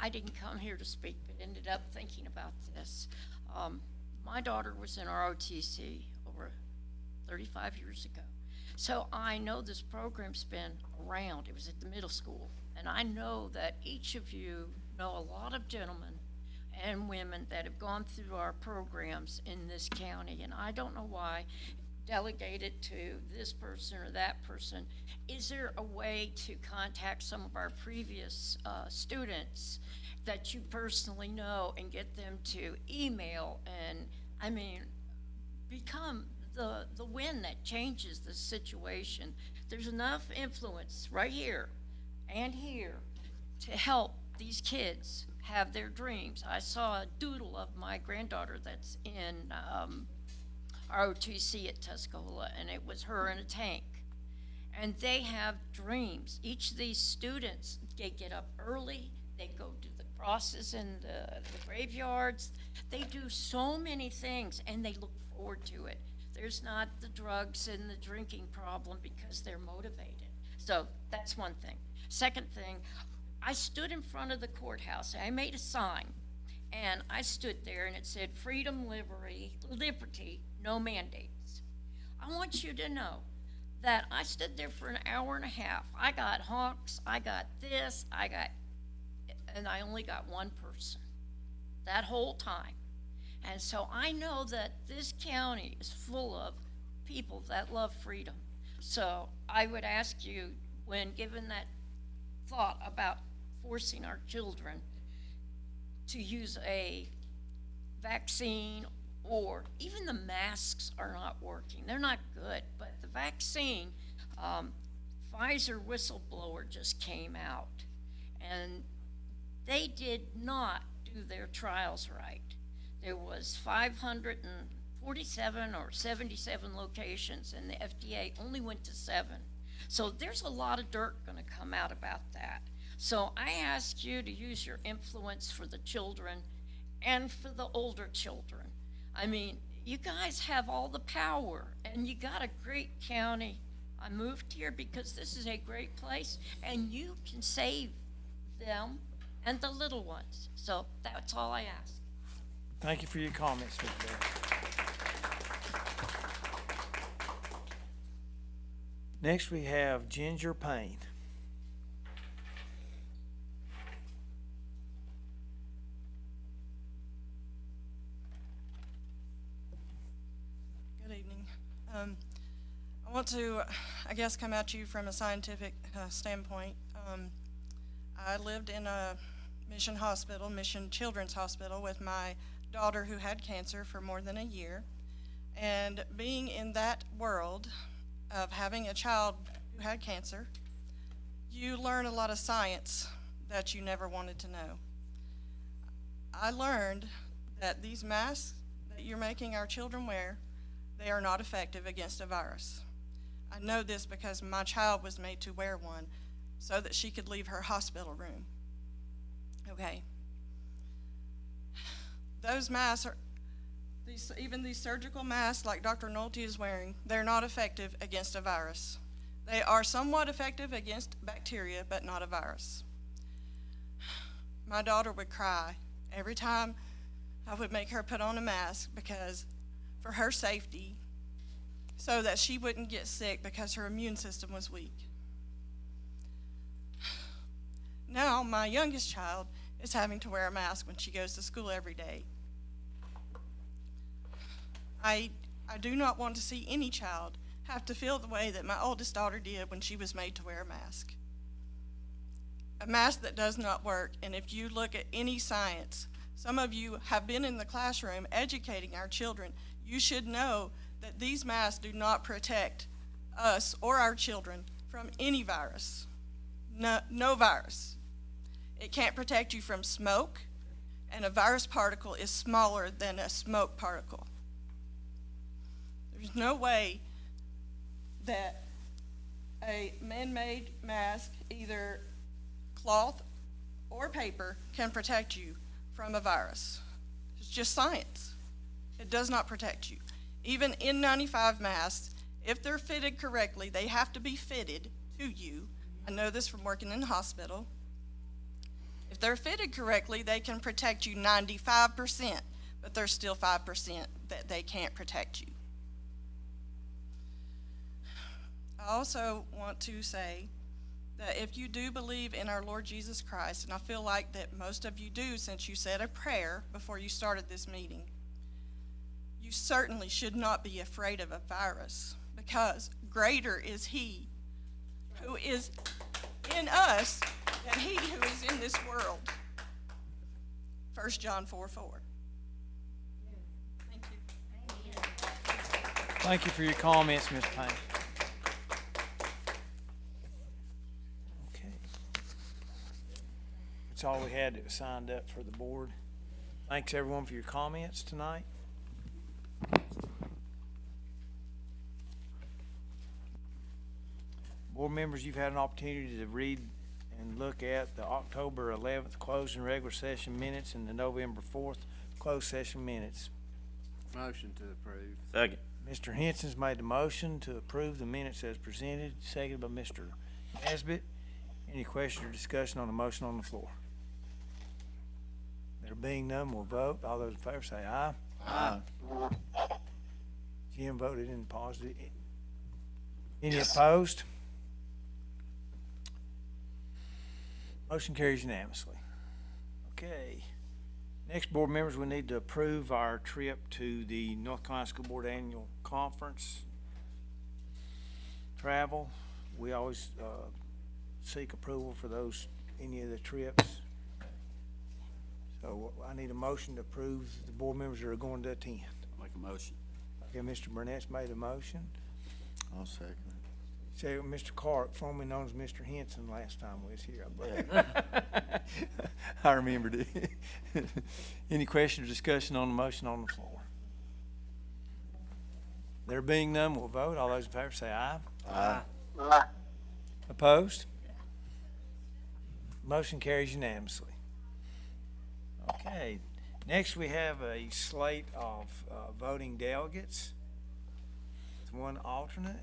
Speaker 18: I didn't come here to speak, but ended up thinking about this. My daughter was in ROTC over 35 years ago. So I know this program's been around. It was at the middle school. And I know that each of you know a lot of gentlemen and women that have gone through our programs in this county. And I don't know why delegate it to this person or that person. Is there a way to contact some of our previous students that you personally know and get them to email and, I mean, become the wind that changes the situation? There's enough influence right here and here to help these kids have their dreams. I saw a doodle of my granddaughter that's in ROTC at Tuscola, and it was her in a tank. And they have dreams. Each of these students, they get up early, they go do the crosses in the graveyards. They do so many things, and they look forward to it. There's not the drugs and the drinking problem because they're motivated. So that's one thing. Second thing, I stood in front of the courthouse. I made a sign, and I stood there, and it said, freedom, liberty, no mandates. I want you to know that I stood there for an hour and a half. I got honks, I got this, and I only got one person that whole time. And so I know that this county is full of people that love freedom. So I would ask you, when given that thought about forcing our children to use a vaccine, or even the masks are not working. They're not good, but the vaccine, Pfizer whistleblower just came out, and they did not do their trials right. There was 547 or 77 locations, and the FDA only went to 7. So there's a lot of dirt going to come out about that. So I ask you to use your influence for the children and for the older children. I mean, you guys have all the power, and you got a great county. I moved here because this is a great place, and you can save them and the little ones. So that's all I ask.
Speaker 1: Thank you for your comments, Ms. Bear. Next, we have Ginger Payne.
Speaker 19: Good evening. I want to, I guess, come at you from a scientific standpoint. I lived in a Mission Hospital, Mission Children's Hospital, with my daughter who had cancer for more than a year. And being in that world of having a child who had cancer, you learn a lot of science that you never wanted to know. I learned that these masks that you're making our children wear, they are not effective against a virus. I know this because my child was made to wear one so that she could leave her hospital room. Okay. Those masks are, even these surgical masks like Dr. Nolte is wearing, they're not effective against a virus. They are somewhat effective against bacteria, but not a virus. My daughter would cry every time I would make her put on a mask because for her safety, so that she wouldn't get sick because her immune system was weak. Now, my youngest child is having to wear a mask when she goes to school every day. I do not want to see any child have to feel the way that my oldest daughter did when she was made to wear a mask. A mask that does not work, and if you look at any science, some of you have been in the classroom educating our children, you should know that these masks do not protect us or our children from any virus. No virus. It can't protect you from smoke, and a virus particle is smaller than a smoke particle. There's no way that a man-made mask, either cloth or paper, can protect you from a virus. It's just science. It does not protect you. Even N95 masks, if they're fitted correctly, they have to be fitted to you. I know this from working in the hospital. If they're fitted correctly, they can protect you 95%, but there's still 5% that they can't protect you. I also want to say that if you do believe in our Lord Jesus Christ, and I feel like that most of you do since you said a prayer before you started this meeting, you certainly should not be afraid of a virus, because greater is he who is in us than he who is in this world. 1 John 4:4. Thank you.
Speaker 1: Thank you for your comments, Ms. Payne. Okay. That's all we had that was signed up for the board. Thanks, everyone, for your comments tonight. Board members, you've had an opportunity to read and look at the October 11th closed and regular session minutes and the November 4th closed session minutes.
Speaker 5: Motion to approve.
Speaker 3: Second.
Speaker 1: Mr. Henson's made the motion to approve the minutes as presented, seconded by Mr. Nesbitt. Any question or discussion on the motion on the floor? There being none, we'll vote. All those in favor say aye.
Speaker 3: Aye.
Speaker 1: Jim voted in positive. Any opposed? Motion carries unanimously. Okay. Next, board members, we need to approve our trip to the North Carolina School Board Annual Conference travel. We always seek approval for those, any of the trips. So I need a motion to approve the board members that are going to attend.
Speaker 5: Make a motion.
Speaker 1: Okay, Mr. Burnett's made a motion.
Speaker 5: I'll second it.
Speaker 1: Second, Mr. Clark, formerly known as Mr. Henson last time we was here, I believe. I remembered it. Any question or discussion on the motion on the floor? There being none, we'll vote. All those in favor say aye.
Speaker 3: Aye.
Speaker 1: Opposed? Motion carries unanimously. Okay, next we have a slate of voting delegates. It's one alternate.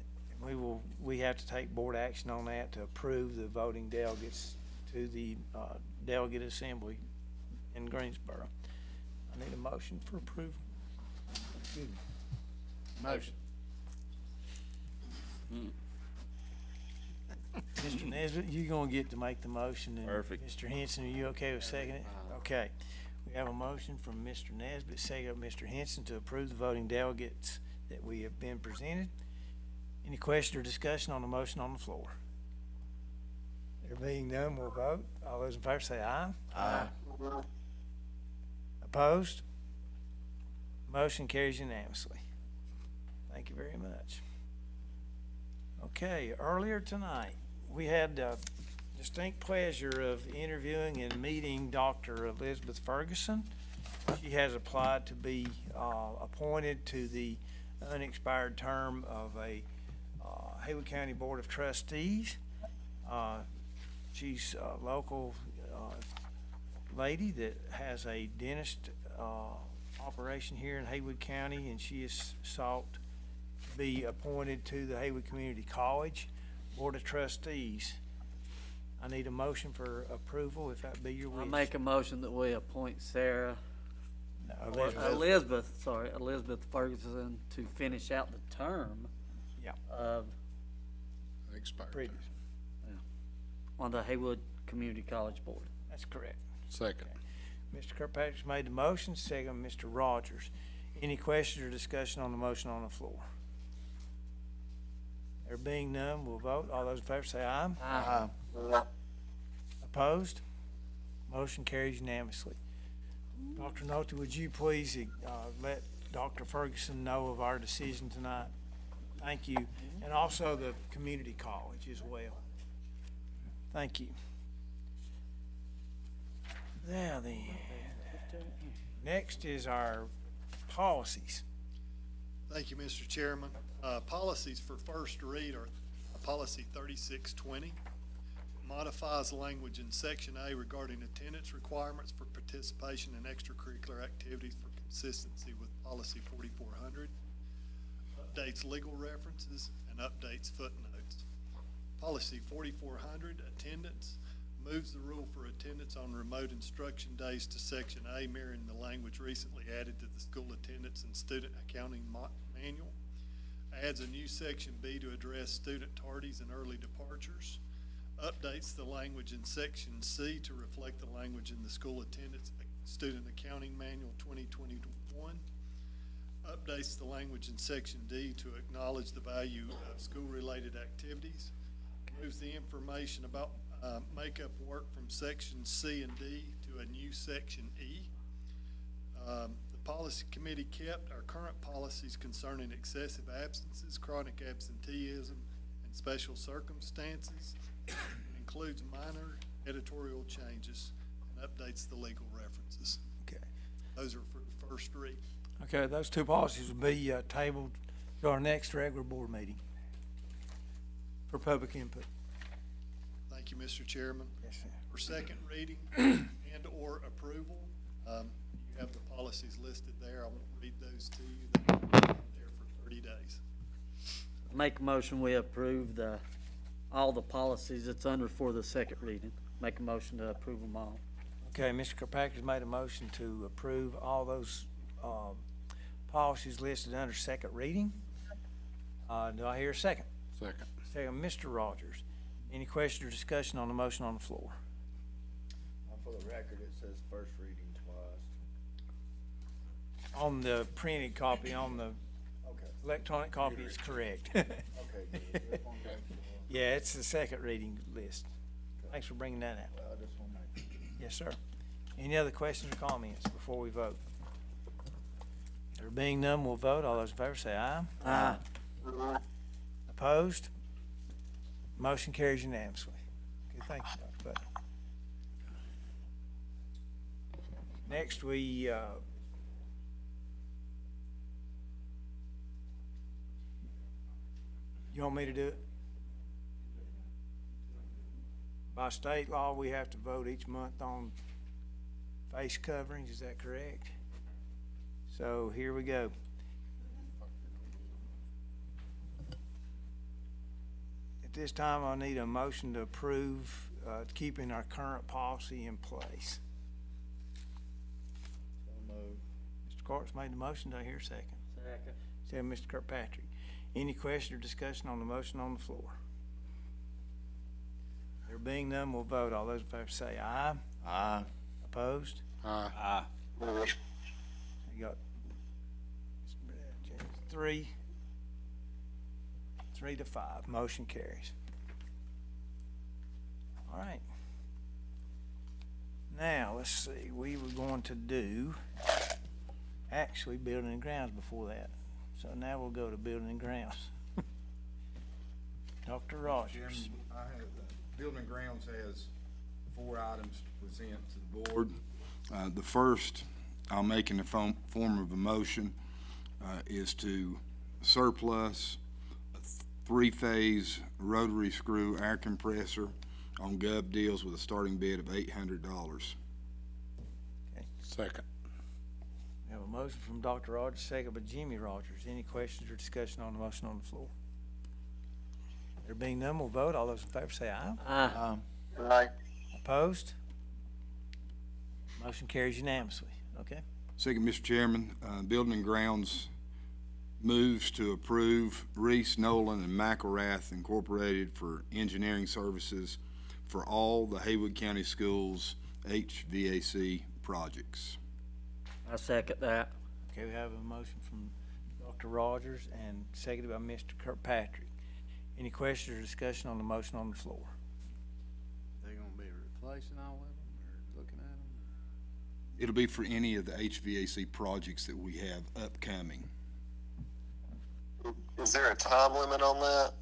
Speaker 1: We have to take board action on that to approve the voting delegates to the delegate assembly in Greensboro. I need a motion for approval.
Speaker 5: Motion.
Speaker 1: Mr. Nesbitt, you're gonna get to make the motion. And
Speaker 3: Perfect.
Speaker 1: Mr. Henson, are you okay with seconding it? Okay. We have a motion from Mr. Nesbitt, second by Mr. Henson, to approve the voting delegates that we have been presented. Any question or discussion on the motion on the floor? There being none, we'll vote. All those in favor say aye.
Speaker 3: Aye.
Speaker 1: Opposed? Motion carries unanimously. Thank you very much. Okay, earlier tonight, we had the distinct pleasure of interviewing and meeting Dr. Elizabeth Ferguson. She has applied to be appointed to the unexpired term of a Haywood County Board of Trustees. She's a local lady that has a dentist operation here in Haywood County, and she is sought to be appointed to the Haywood Community College Board of Trustees. I need a motion for approval, if that be your wish.
Speaker 20: I make a motion that we appoint Sarah, Elizabeth Ferguson to finish out the term.
Speaker 1: Yeah.
Speaker 20: Of
Speaker 2: Expired.
Speaker 1: Previous.
Speaker 20: on the Haywood Community College Board.
Speaker 1: That's correct.
Speaker 2: Second.
Speaker 1: Okay. Mr. Kirkpatrick's made the motion, second Mr. Rogers. Any questions or discussion on the motion on the floor? There being none, we'll vote. All those in favor say aye.
Speaker 20: Aye.
Speaker 1: Opposed? Motion carries unanimously. Dr. Nolte, would you please let Dr. Ferguson know of our decision tonight? Thank you. And also the community college as well. Thank you. Now then, next is our policies.
Speaker 12: Thank you, Mr. Chairman. Policies for first read are policy 3620. Modifies language in section A regarding attendance requirements for participation in extracurricular activities for consistency with policy 4400. Updates legal references and updates footnotes. Policy 4400, attendance, moves the rule for attendance on remote instruction days to section A, mirroring the language recently added to the school attendance and student accounting manual. Adds a new section B to address student tardies and early departures. Updates the language in section C to reflect the language in the school attendance student accounting manual 2021. Updates the language in section D to acknowledge the value of school-related activities. Moves the information about makeup work from section C and D to a new section E. The policy committee kept our current policies concerning excessive absences, chronic absenteeism, and special circumstances. It includes minor editorial changes. And and updates the legal references.
Speaker 1: Okay.
Speaker 12: Those are for the first read.
Speaker 1: Okay, those two policies will be tabled to our next regular board meeting for public input.
Speaker 12: Thank you, Mr. Chairman.
Speaker 1: Yes, sir.
Speaker 12: For second reading and/or approval, you have the policies listed there. I won't read those to you. They're there for 30 days.
Speaker 20: Make a motion, we approve all the policies that's under for the second reading. Make a motion to approve them all.
Speaker 1: Okay, Mr. Kirkpatrick's made a motion to approve all those policies listed under second reading. Do I hear a second?
Speaker 2: Second.
Speaker 1: Second, Mr. Rogers. Any question or discussion on the motion on the floor?
Speaker 21: For the record, it says first reading twice.
Speaker 1: On the printed copy, on the
Speaker 21: Okay.
Speaker 1: electronic copy, it's correct.
Speaker 21: Okay, good. Just wanna make sure.
Speaker 1: Yeah, it's the second reading list. Thanks for bringing that out.
Speaker 21: I just want to make sure.
Speaker 1: Yes, sir. Any other questions or comments before we vote? There being none, we'll vote. All those in favor say aye.
Speaker 20: Aye.
Speaker 1: Opposed? Motion carries unanimously. Okay, thank you, Dr. Butler. Next, you want me to do it? By state law, we have to vote each month on face coverings, is that correct? So here we go. At this time, I need a motion to approve keeping our current policy in place.
Speaker 21: So moved.
Speaker 1: Mr. Carter's made the motion. Do I hear a second?
Speaker 20: Second.
Speaker 1: Second, Mr. Kirkpatrick. Any question or discussion on the motion on the floor? There being none, we'll vote. All those in favor say aye.
Speaker 21: Aye.
Speaker 1: Opposed?
Speaker 2: Aye.
Speaker 1: You got 3 to 5. Motion carries. All right. Now, let's see. We were going to do actually building and grounds before that. So now we'll go to building and grounds. Dr. Rogers.
Speaker 22: Chairman, I have, Building and Grounds has 4 items to present to the board. The first, I'll make in the form of a motion, is to surplus a 3-phase rotary screw air compressor on Gov Deals with a starting bid of $800.
Speaker 1: Okay.
Speaker 2: Second.
Speaker 1: We have a motion from Dr. Rogers, second by Jimmy Rogers. Any questions or discussion on the motion on the floor? There being none, we'll vote. All those in favor say aye.
Speaker 20: Aye.
Speaker 21: Aye.
Speaker 1: Opposed? Motion carries unanimously. Okay.
Speaker 22: Second, Mr. Chairman, Building and Grounds moves to approve Reese, Nolan, and McElrath Incorporated for engineering services for all the Haywood County Schools HVAC projects.
Speaker 20: I second that.
Speaker 1: Okay, we have a motion from Dr. Rogers and seconded by Mr. Kirkpatrick. Any questions or discussion on the motion on the floor?
Speaker 21: They gonna be replacing all of them or looking at them?
Speaker 22: It'll be for any of the HVAC projects that we have upcoming.
Speaker 23: Is there a time limit on that?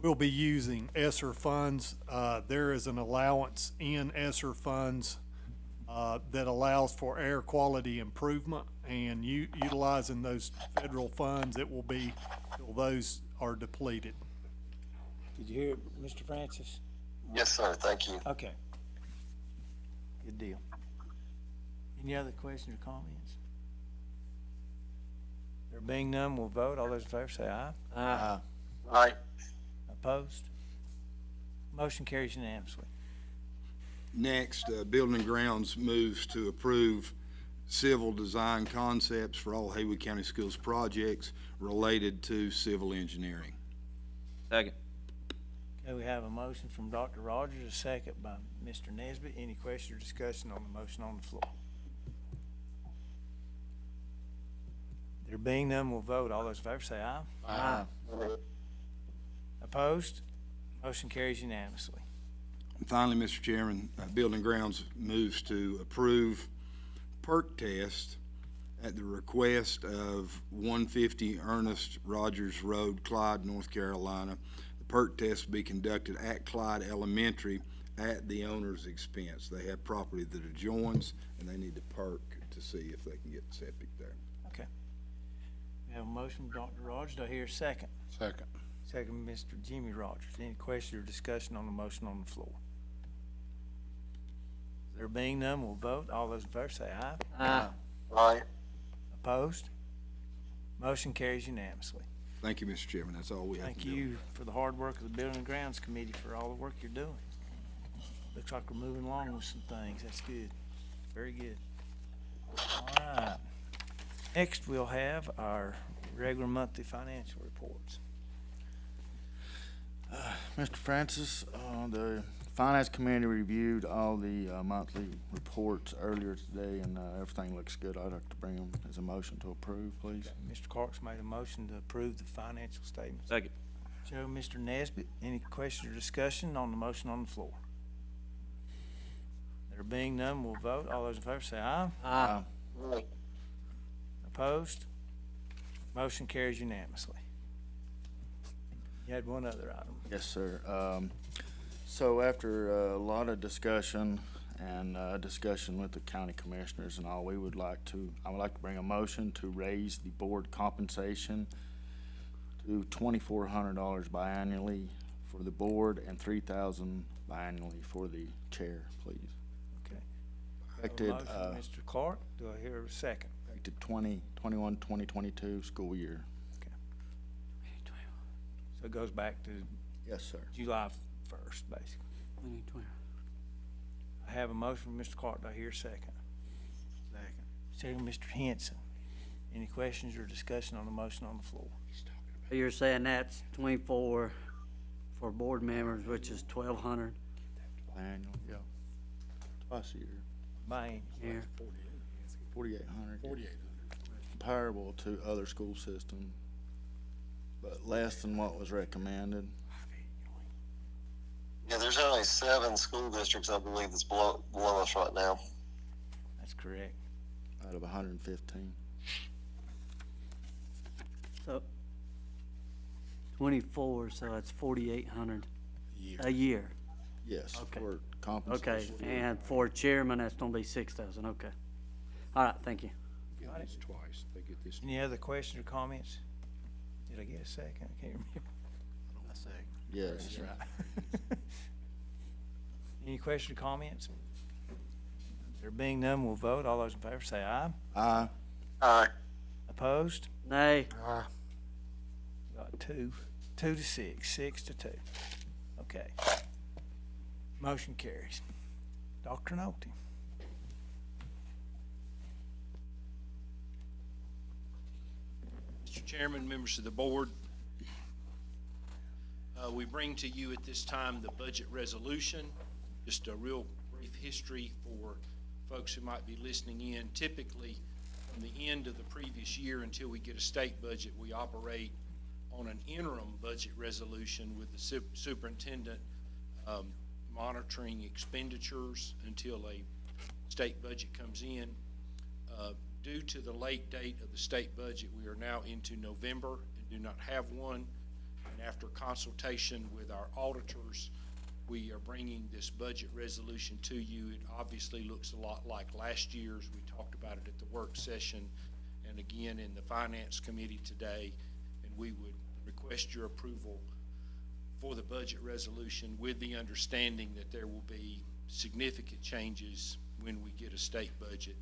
Speaker 12: We'll be using ESSER funds. There is an allowance in ESSER funds that allows for air quality improvement, and utilizing those federal funds, it will be till those are depleted.
Speaker 1: Did you hear it, Mr. Francis?
Speaker 23: Yes, sir. Thank you.
Speaker 1: Okay. Good deal. Any other questions or comments? There being none, we'll vote. All those in favor say aye.
Speaker 20: Aye.
Speaker 23: Aye.
Speaker 1: Opposed? Motion carries unanimously.
Speaker 22: Next, Building and Grounds moves to approve civil design concepts for all Haywood County Schools projects related to civil engineering.
Speaker 20: Second.
Speaker 1: Okay, we have a motion from Dr. Rogers, a second by Mr. Nesbitt. Any question or discussion on the motion on the floor? There being none, we'll vote. All those in favor say aye.
Speaker 20: Aye.
Speaker 1: Opposed? Motion carries unanimously.
Speaker 22: And finally, Mr. Chairman, Building and Grounds moves to approve perk test at the request of 150 Ernest Rogers Road, Clyde, North Carolina. The perk test will be conducted at Clyde Elementary at the owner's expense. They have property that adjoins, and they need to perk to see if they can get septic there.
Speaker 1: Okay. We have a motion from Dr. Rogers. Do I hear a second?
Speaker 2: Second.
Speaker 1: Second, Mr. Jimmy Rogers. Any question or discussion on the motion on the floor? There being none, we'll vote. All those in favor say aye.
Speaker 20: Aye.
Speaker 23: Aye.
Speaker 1: Opposed? Motion carries unanimously.
Speaker 22: Thank you, Mr. Chairman. That's all we have to
Speaker 1: Thank
Speaker 22: do.
Speaker 1: you for the hard work of the Building and Grounds Committee for all the work you're doing. Looks like we're moving along with some things. That's good. Very good. All right. Next, we'll have our regular monthly financial reports.
Speaker 21: Mr. Francis, the Finance Committee reviewed all the monthly reports earlier today, and everything looks good. I'd like to bring them as a motion to approve, please.
Speaker 1: Mr. Clark's made a motion to approve the financial statements.
Speaker 5: Second.
Speaker 1: Joe, Mr. Nesbitt, any question or discussion on the motion on the floor? There being none, we'll vote. All those in favor say aye.
Speaker 20: Aye.
Speaker 23: Aye.
Speaker 1: Opposed? Motion carries unanimously. You had one other item.
Speaker 21: Yes, sir. So after a lot of discussion and discussion with the county commissioners and all, I would like to bring a motion to raise the board compensation to $2,400 biannually for the board and $3,000 biannually for the chair, please.
Speaker 1: Okay.
Speaker 21: Effective,
Speaker 1: Motion, Mr. Clark, do I hear a second?
Speaker 21: effective 2021-2022 school year.
Speaker 1: So it goes back to
Speaker 21: Yes, sir.
Speaker 1: July 1st, basically. I have a motion from Mr. Clark. Do I hear a second? Second, Mr. Henson. Any questions or discussion on the motion on the floor?
Speaker 20: You're saying that's 24 for board members, which is 1,200
Speaker 21: Biannual, yeah. Twice a year.
Speaker 1: Bang.
Speaker 20: here.
Speaker 21: 4,800. Comparable to other school systems, but less than what was recommended.
Speaker 23: Yeah, there's only 7 school districts, I believe, that's below us right now.
Speaker 1: That's correct.
Speaker 21: Out of 115.
Speaker 20: So 24, so that's 4,800 a year.
Speaker 21: Yes,
Speaker 20: Okay.
Speaker 21: for
Speaker 20: Okay,
Speaker 21: compensation.
Speaker 20: and for chairman, that's gonna be 6,000, okay. All right, thank you.
Speaker 2: Twice. They get this.
Speaker 1: Any other questions or comments? Did I get a second? I can't remember.
Speaker 21: Yes.
Speaker 1: That's right. Any questions or comments? There being none, we'll vote. All those in favor say aye.
Speaker 21: Aye.
Speaker 23: Aye.
Speaker 1: Opposed?
Speaker 20: Nay.
Speaker 1: Got 2 to 6, 6 to 2. Okay. Motion carries. Dr. Nolte.
Speaker 4: Mr. Chairman, members of the board, we bring to you at this time the budget resolution. Just a real brief history for folks who might be listening in. Typically, from the end of the previous year until we get a state budget, we operate on an interim budget resolution with the superintendent monitoring expenditures until a state budget comes in. Due to the late date of the state budget, we are now into November and do not have one. And after consultation with our auditors, we are bringing this budget resolution to you. It obviously looks a lot like last year's. We talked about it at the work session and again in the Finance Committee today. And we would request your approval for the budget resolution with the understanding that there will be significant changes when we get a state budget.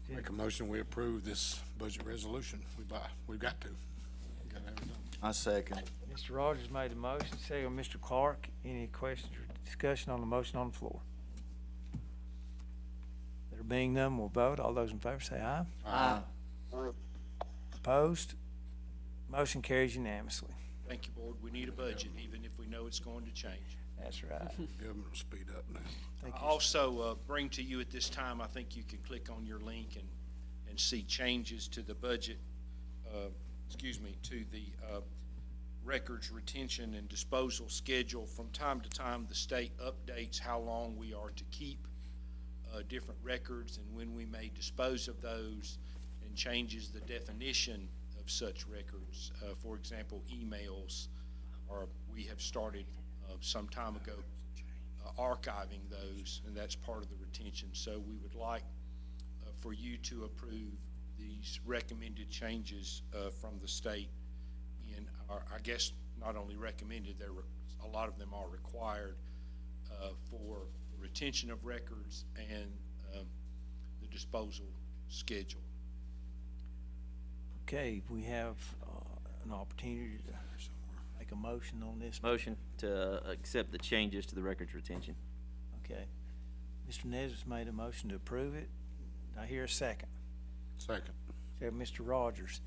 Speaker 2: Make a motion, we approve this budget resolution. We've got to. Gotta have it done.
Speaker 21: I second.
Speaker 1: Mr. Rogers made a motion, second Mr. Clark. Any questions or discussion on the motion on the floor? There being none, we'll vote. All those in favor say aye.
Speaker 20: Aye.
Speaker 1: Opposed? Motion carries unanimously.
Speaker 4: Thank you, Board. We need a budget, even if we know it's going to change.
Speaker 1: That's right.
Speaker 2: Government will speed up now.
Speaker 1: Thank
Speaker 4: I
Speaker 1: you.
Speaker 4: also bring to you at this time, I think you can click on your link and see changes to the budget, to the records retention and disposal schedule. From time to time, the state updates how long we are to keep different records and when we may dispose of those, and changes the definition of of such records. For example, emails, or we have started some time ago archiving those, and that's part of the retention. So we would like for you to approve these recommended changes from the state. In our, I guess not only recommended, a lot of them are required for retention of records and the disposal schedule.
Speaker 1: Okay, we have an opportunity to make a motion on this.
Speaker 3: Motion to accept the changes to the records retention.
Speaker 1: Okay. Mr. Nesbitt's made a motion to approve it. Do I hear a second?
Speaker 2: Second.
Speaker 1: Okay, Mr. Rogers.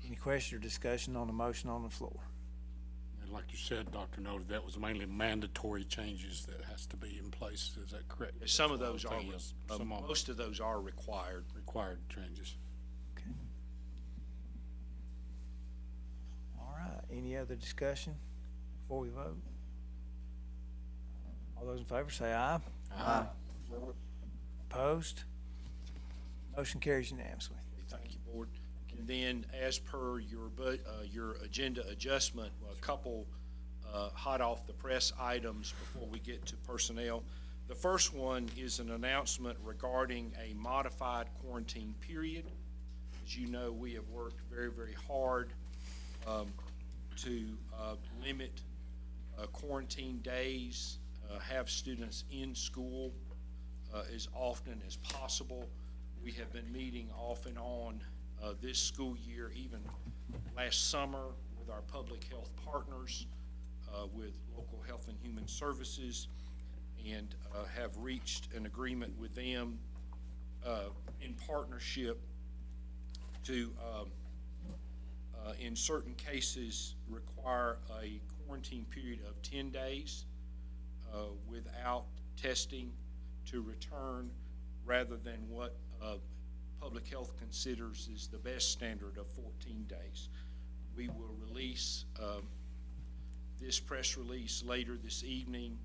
Speaker 1: Any question or discussion on the motion on the floor?
Speaker 2: And like you said, Dr. Noted, that was mainly mandatory changes that has to be in place. Is that correct?
Speaker 4: Some of those are,
Speaker 2: Some are
Speaker 4: most of those are required.
Speaker 2: required changes.
Speaker 1: Okay. All right, any other discussion before we vote? All those in favor say aye. Aye. Opposed? Motion carries unanimously.
Speaker 4: Thank you, Board. And then, as per your agenda adjustment, a couple hot off the press items before we get to personnel. The first one is an announcement regarding a modified quarantine period. As you know, we have worked very, very hard to limit quarantine days, have students in school as often as possible. We have been meeting off and on this school year, even last summer, with our public health partners, with local health and human services, and have reached an agreement with them in partnership to, in certain cases, require a quarantine period of 10 days without testing to return, rather than what public health considers is the best standard of 14 days. We will release this press release later this evening.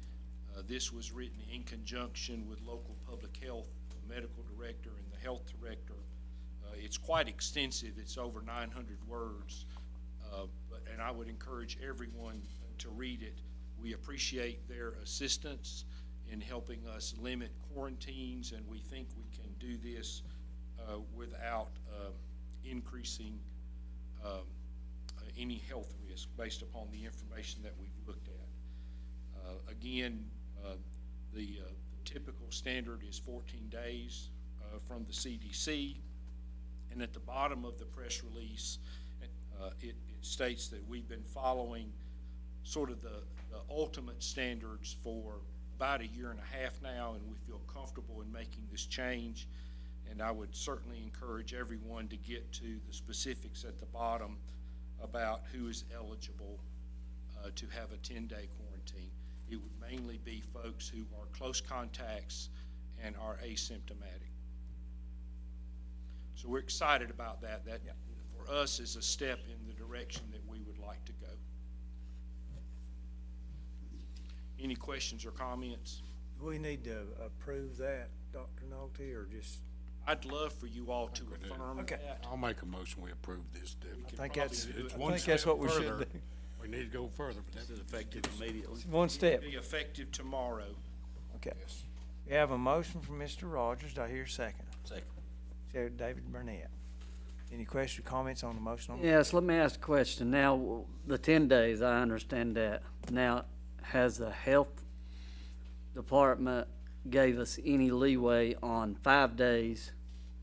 Speaker 4: This was written in conjunction with local public health, the medical director, and the health director. It's quite extensive. It's over 900 words, and I would encourage everyone to read it. We appreciate their assistance in helping us limit quarantines, and we think we can do this without increasing any health risk based upon the information that we've looked at. Again, the typical standard is 14 days from the CDC, and at the bottom of the press release, it states that we've been following sort of the ultimate standards for about a year and a half now, and we feel comfortable in making this change. And I would certainly encourage everyone to get to the specifics at the bottom about who is eligible to have a 10-day quarantine. It would mainly be folks who are close contacts and are asymptomatic. So we're excited about that. That, for us, is a step in the direction that we would like to go. Any questions or comments?
Speaker 1: Do we need to approve that, Dr. Nolte, or just?
Speaker 4: I'd love for you all to affirm that.
Speaker 2: I'll make a motion, we approve this, David.
Speaker 1: I think that's what we should do.
Speaker 2: We need to go further, but
Speaker 3: This is effective immediately.
Speaker 1: One step.
Speaker 4: Be effective tomorrow.
Speaker 1: Okay. We have a motion from Mr. Rogers. Do I hear a second?
Speaker 3: Second.
Speaker 1: Second, David Burnett. Any questions or comments on the motion?
Speaker 20: Yes, let me ask a question. Now, the 10 days, I understand that. Now, has the health department gave us any leeway on 5 days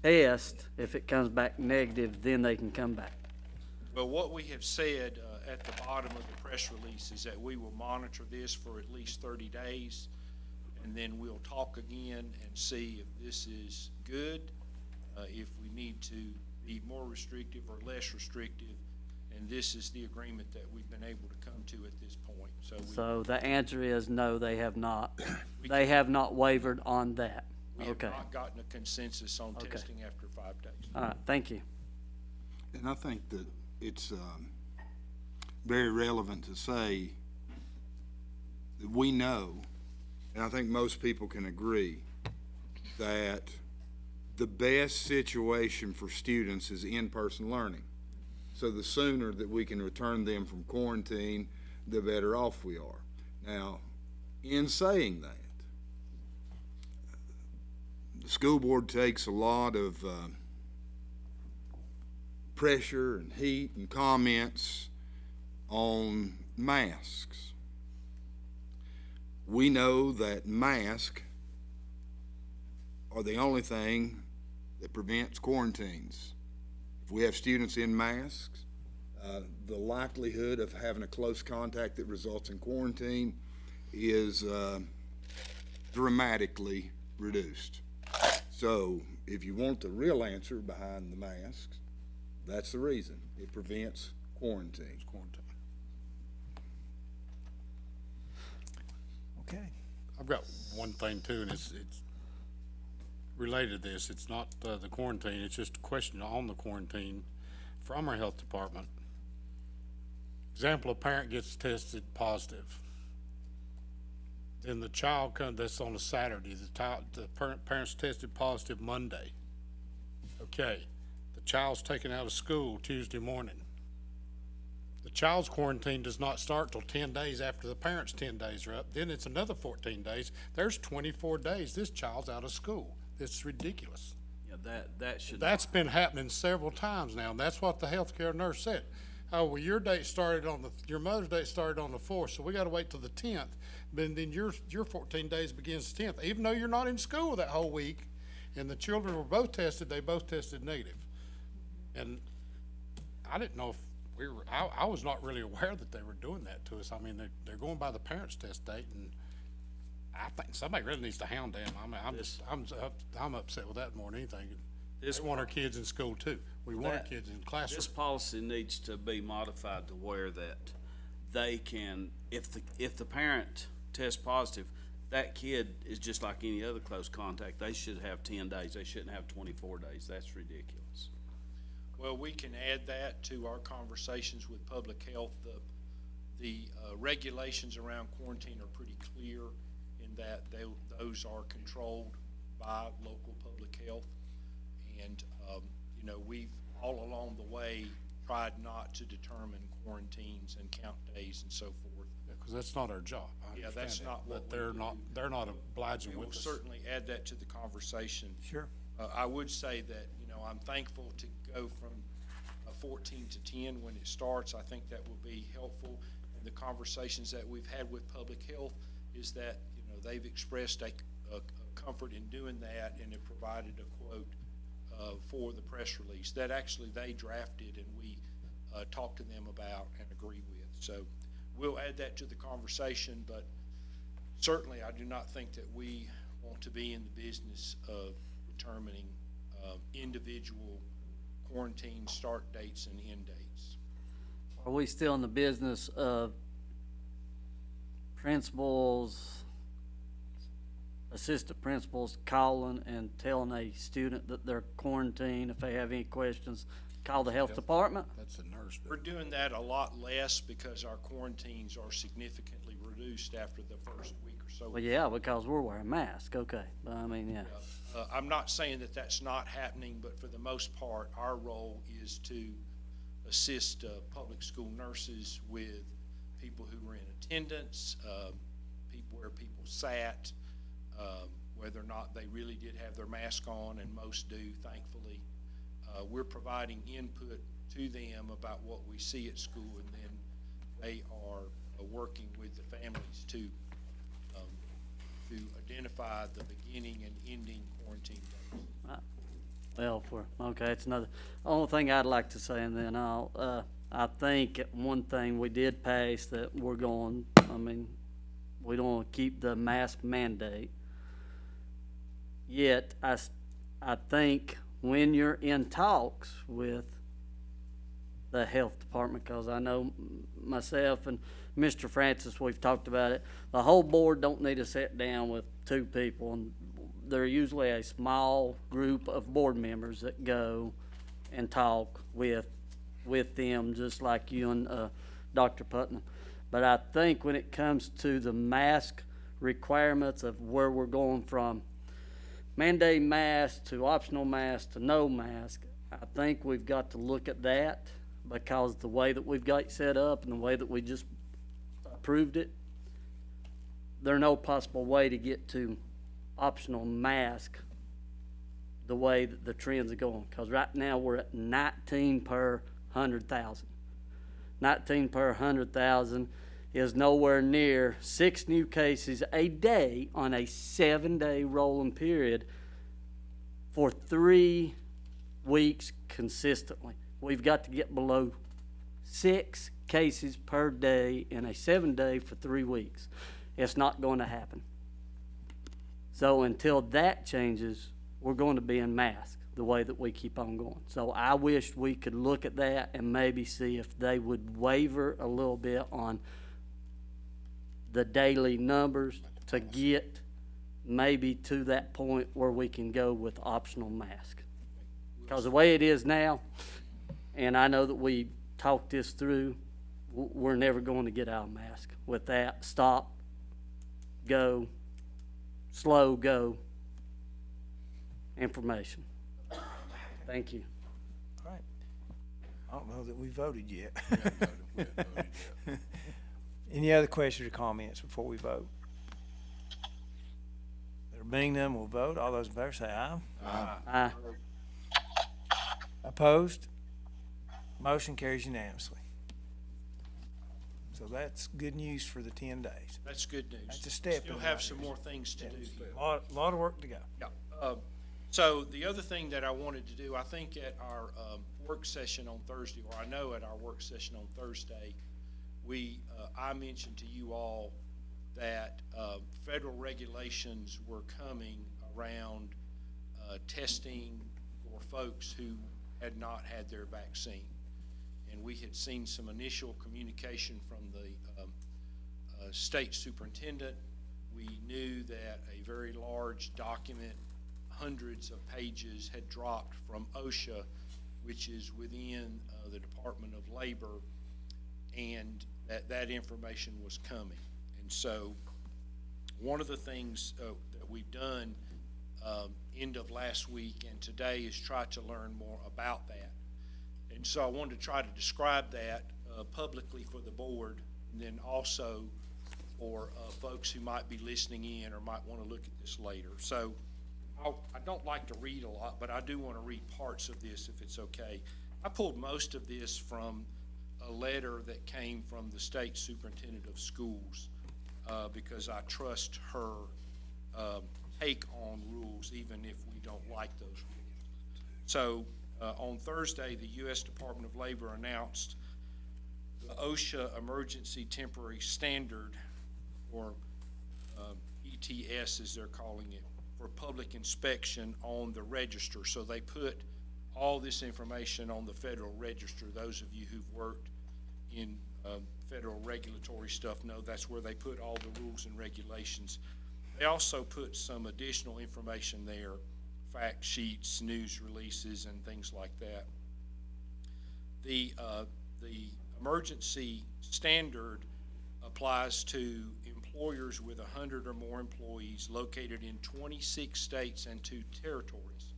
Speaker 20: test? If it comes back negative, then they can come back?
Speaker 4: Well, what we have said at the bottom of the press release is that we will monitor this for at least 30 days, and then we'll talk again and see if this is good, if we need to be more restrictive or less restrictive, and this is the agreement that we've been able to come to at this point.
Speaker 20: So the answer is no, they have not. They have not wavered on that.
Speaker 4: We have not gotten a consensus on testing after 5 days.
Speaker 20: All right, thank you.
Speaker 22: And I think that it's very relevant to say that we know, and I think most people can agree, that the best situation for students is in-person learning. So the sooner that we can return them from quarantine, the better off we are. Now, in saying that, the school board takes a lot of pressure and heat and comments on masks. We know that masks are the only thing that prevents quarantines. If we have students in masks, the likelihood of having a close contact that results in quarantine is dramatically reduced. So if you want the real answer behind the masks, that's the reason. It prevents quarantine.
Speaker 1: Okay.
Speaker 2: I've got one thing too, and it's related to this. It's not the quarantine, it's just a question on the quarantine from our health department. Example, a parent gets tested positive. Then the child comes, that's on a Saturday, the parent's tested positive Monday. Okay, the child's taken out of school Tuesday morning. The child's quarantine does not start till 10 days after the parent's 10 days are up. Then it's another 14 days. There's 24 days this child's out of school. This is ridiculous.
Speaker 5: Yeah, that should.
Speaker 2: That's been happening several times now, and that's what the healthcare nurse said. Oh, well, your your mother's date started on the 4th, so we got to wait till the 10th. But then your 14 days begins the 10th, even though you're not in school that whole week. And the children were both tested; they both tested negative. And I didn't know if we were. I was not really aware that they were doing that to us. I mean, they're going by the parents' test date, and I think somebody really needs to hound them. I mean, I'm upset with that more than anything. We want our kids in school too. We want our kids in classroom.
Speaker 5: This policy needs to be modified to where that they can, if the parent tests positive, that kid is just like any other close contact. They should have 10 days. They shouldn't have 24 days. That's ridiculous.
Speaker 7: Well, we can add that to our conversations with public health. The regulations around quarantine are pretty clear in that those are controlled by local public health. And, we've all along the way tried not to determine quarantines and count days and so forth.
Speaker 2: Because that's not our job.
Speaker 7: Yeah, that's not what
Speaker 2: they're not obliging with us.
Speaker 7: We'll certainly add that to the conversation.
Speaker 1: Sure.
Speaker 7: I would say that, I'm thankful to go from 14 to 10 when it starts. I think that will be helpful. And the conversations that we've had with public health is that, they've expressed a comfort in doing that, and it provided a quote for the press release that actually they drafted and we talked to them about and agree with. So we'll add that to the conversation, but certainly I do not think that we want to be in the business of determining individual quarantine start dates and end dates.
Speaker 20: Are we still in the business of principals, assistant principals calling and telling a student that they're quarantined if they have any questions, call the health department?
Speaker 2: That's a nurse.
Speaker 7: We're doing that a lot less because our quarantines are significantly reduced after the first week or so.
Speaker 20: Well, yeah, because we're wearing masks, okay, but I mean, yeah.
Speaker 7: I'm not saying that that's not happening, but for the most part, our role is to assist public school nurses with people who were in attendance, where people sat, whether or not they really did have their mask on, and most do, thankfully. We're providing input to them about what we see at school, and then they are working with the families to identify the beginning and ending quarantine days.
Speaker 20: Well, okay, it's another, only thing I'd like to say, and then I think one thing we did pass that we don't want to keep the mask mandate. Yet, I think when you're in talks with the health department, because I know myself and Mr. Francis, we've talked about it, the whole board don't need to sit down with two people, and they're usually a small group of board members that go and talk with them, just like you and Dr. Putnam. But I think when it comes to the mask requirements of where we're going from mandate mask to optional mask to no mask, I think we've got to look at that because the way that we've got it set up and the way that we just approved it, there's no possible way to get to optional mask the way that the trends are going. Because right now we're at 19 per 100,000. 19 per 100,000 is nowhere near 6 new cases a day on a 7-day rolling period for 3 weeks consistently. We've got to get below 6 cases per day in a 7-day for 3 weeks. It's not going to happen. So until that changes, we're going to be in masks the way that we keep on going. So I wish we could look at that and maybe see if they would waver a little bit on the daily numbers to get maybe to that point where we can go with optional mask. Because the way it is now, and I know that we talked this through, we're never going to get out of mask. With that, stop, go, slow, go information. Thank you.
Speaker 1: All right. I don't know that we voted yet.
Speaker 2: We haven't voted yet.
Speaker 1: Any other questions or comments before we vote? There being none, we'll vote. All those in favor say aye.
Speaker 20: Aye.
Speaker 1: Opposed? Motion carries unanimously. So that's good news for the 10 days.
Speaker 7: That's good news.
Speaker 1: That's a step.
Speaker 7: Still
Speaker 1: in
Speaker 7: have
Speaker 1: the
Speaker 7: some
Speaker 1: right
Speaker 7: more things to do
Speaker 1: direction.
Speaker 7: here.
Speaker 1: Lot of work to go.
Speaker 7: Yeah. So the other thing that I wanted to do, I think at our work session on Thursday, or I know at our work session on Thursday, I mentioned to you all that federal regulations were coming around testing for folks who had not had their vaccine. And we had seen some initial communication from the state superintendent. We knew that a very large document, hundreds of pages, had dropped from OSHA, which is within the Department of Labor, and that information was coming. And so one of the things that we've done end of last week and today is try to learn more about that. And so I wanted to try to describe that publicly for the board, and then also for folks who might be listening in or might want to look at this later. So I don't like to read a lot, but I do want to read parts of this if it's okay. I pulled most of this from a letter that came from the state superintendent of schools because I trust her take on rules, even if we don't like those rules. So on Thursday, the U.S. Department of Labor announced the OSHA Emergency Temporary Standard, or ETS as they're calling it, for public inspection on the register. So they put all this information on the Federal Register. Those of you who've worked in federal regulatory stuff know that's where they put all the rules and regulations. They also put some additional information there, fact sheets, news releases, and things like that. The emergency standard applies to employers with 100 or more employees located in 26 states and 2 territories.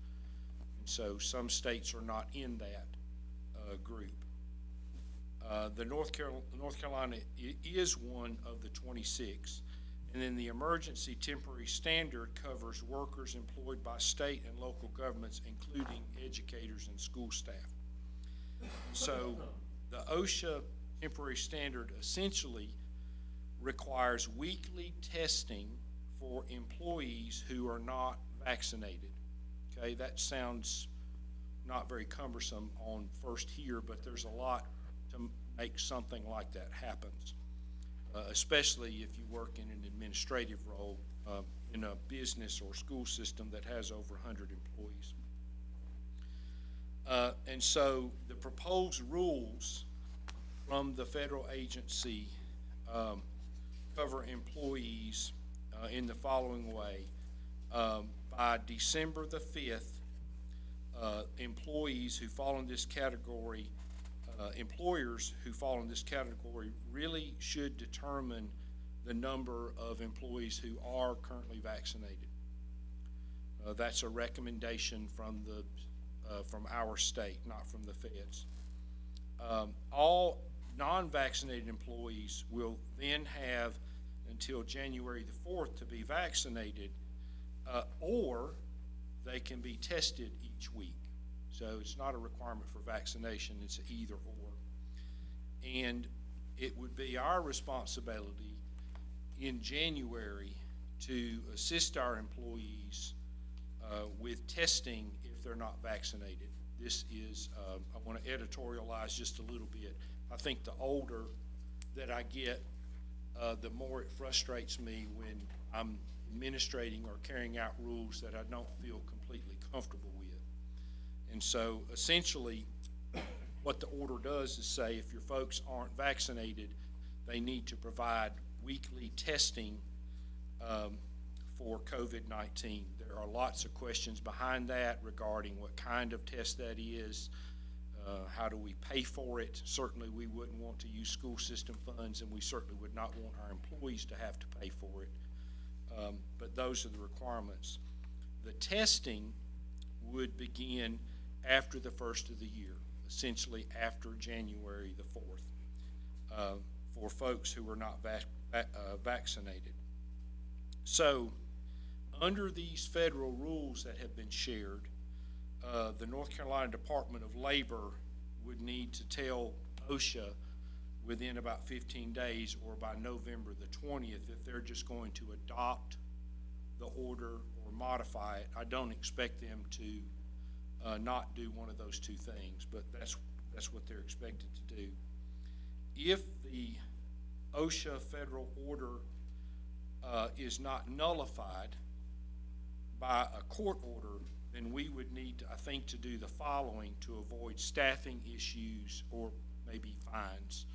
Speaker 7: And so some states are not in that group. The North Carolina is one of the 26. And then the emergency temporary standard covers workers employed by state and local governments, including educators and school staff. So the OSHA temporary standard essentially requires weekly testing for employees who are not vaccinated. Okay, that sounds not very cumbersome on first hear, but there's a lot to make something like that happen. Especially if you work in an administrative role in a business or school system that has over 100 employees. And so the proposed rules from the federal agency cover employees in the following way. By December the 5th, employees who fall in this category, employers who fall in this category really should determine the number of employees who are currently vaccinated. That's a recommendation from our state, not from the feds. All non-vaccinated employees will then have until January the 4th to be vaccinated, or they can be tested each week. So it's not a requirement for vaccination, it's either or. And it would be our responsibility in January to assist our employees with testing if they're not vaccinated. This is, I want to editorialize just a little bit. I think the older that I get, the more it frustrates me when I'm administrating or carrying out rules that I don't feel completely comfortable with. And so essentially what the order does is say if your folks aren't vaccinated, they need to provide weekly testing for COVID-19. There are lots of questions behind that regarding what kind of test that is, how do we pay for it. Certainly we wouldn't want to use school system funds, and we certainly would not want our employees to have to pay for it. But those are the requirements. The testing would begin after the first of the year, essentially after January the 4th, for folks who are not vaccinated. So under these federal rules that have been shared, the North Carolina Department of Labor would need to tell OSHA within about 15 days or by November the 20th if they're just going to adopt the order or modify it. I don't expect them to not do one of those two things, but that's what they're expected to do. If the OSHA federal order is not nullified by a court order, then we would need, I think, to do the following to avoid staffing issues or maybe fines.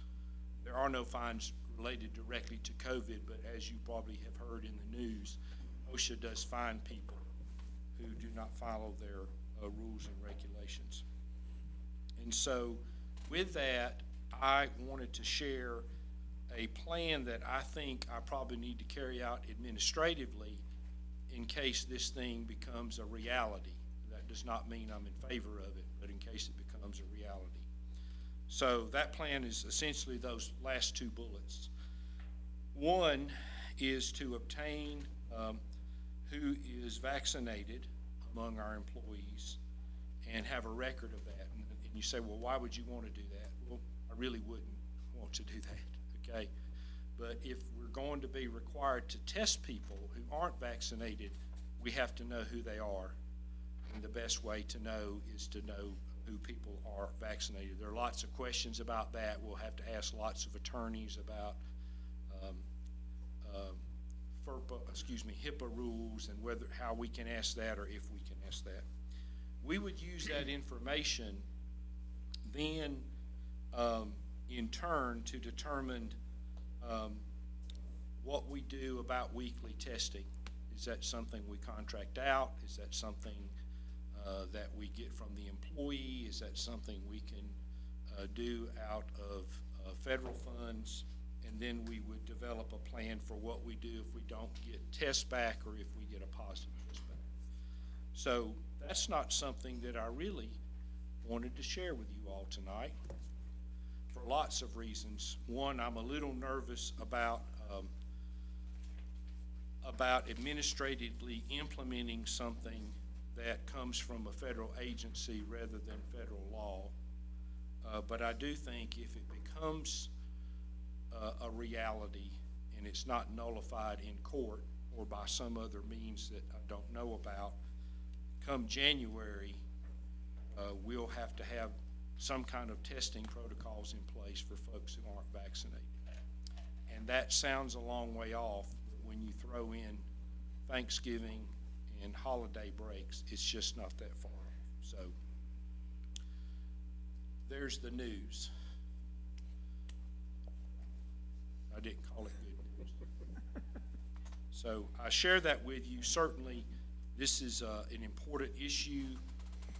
Speaker 7: There are no fines related directly to COVID, but as you probably have heard in the news, OSHA does fine people who do not follow their rules and regulations. And so with that, I wanted to share a plan that I think I probably need to carry out administratively in case this thing becomes a reality. That does not mean I'm in favor of it, but in case it becomes a reality. So that plan is essentially those last two bullets. One is to obtain who is vaccinated among our employees and have a record of that. And you say, well, why would you want to do that? Well, I really wouldn't want to do that, okay? But if we're going to be required to test people who aren't vaccinated, we have to know who they are. And the best way to know is to know who people are vaccinated. There are lots of questions about that. We'll have to ask lots of attorneys about HIPAA rules and how we can ask that or if we can ask that. We would use that information then in turn to determine what we do about weekly testing. Is that something we contract out? Is that something that we get from the employee? Is that something we can do out of federal funds? And then we would develop a plan for what we do if we don't get tests back or if we get a positive test back. So that's not something that I really wanted to share with you all tonight for lots of reasons. One, I'm a little nervous about administratively implementing something that comes from a federal agency rather than federal law. But I do think if it becomes a reality and it's not nullified in court or by some other means that I don't know about, come January, we'll have to have some kind of testing protocols in place for folks who aren't vaccinated. And that sounds a long way off, but when you throw in Thanksgiving and holiday breaks, it's just not that far off. So there's the news. I didn't call it good news. So I share that with you. Certainly this is an important issue,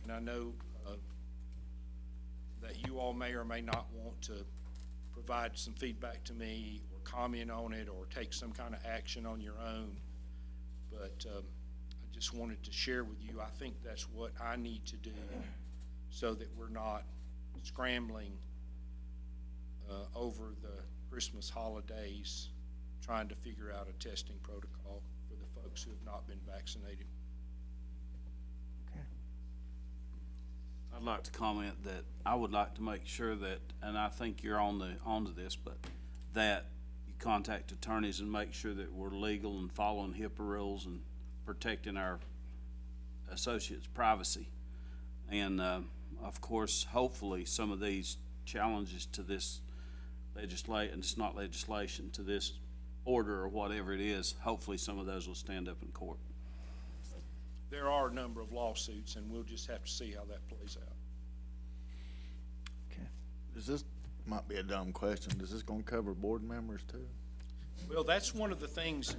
Speaker 7: and I know that you all may or may not want to provide some feedback to me or comment on it or take some kind of action on your own, but I just wanted to share with you, I think that's what I need to do so that we're not scrambling over the Christmas holidays, trying to figure out a testing protocol for the folks who have not been vaccinated.
Speaker 5: I'd like to comment that I would like to make sure that, and I think you're onto this, but that you contact attorneys and make sure that we're legal and following HIPAA rules and protecting our associates' privacy. And, of course, hopefully some of these challenges to this and it's not legislation, to this order or whatever it is, hopefully some of those will stand up in court.
Speaker 7: There are a number of lawsuits, and we'll just have to see how that plays out.
Speaker 21: Okay. This might be a dumb question. Is this gonna cover board members too?
Speaker 7: Well, that's one of the things,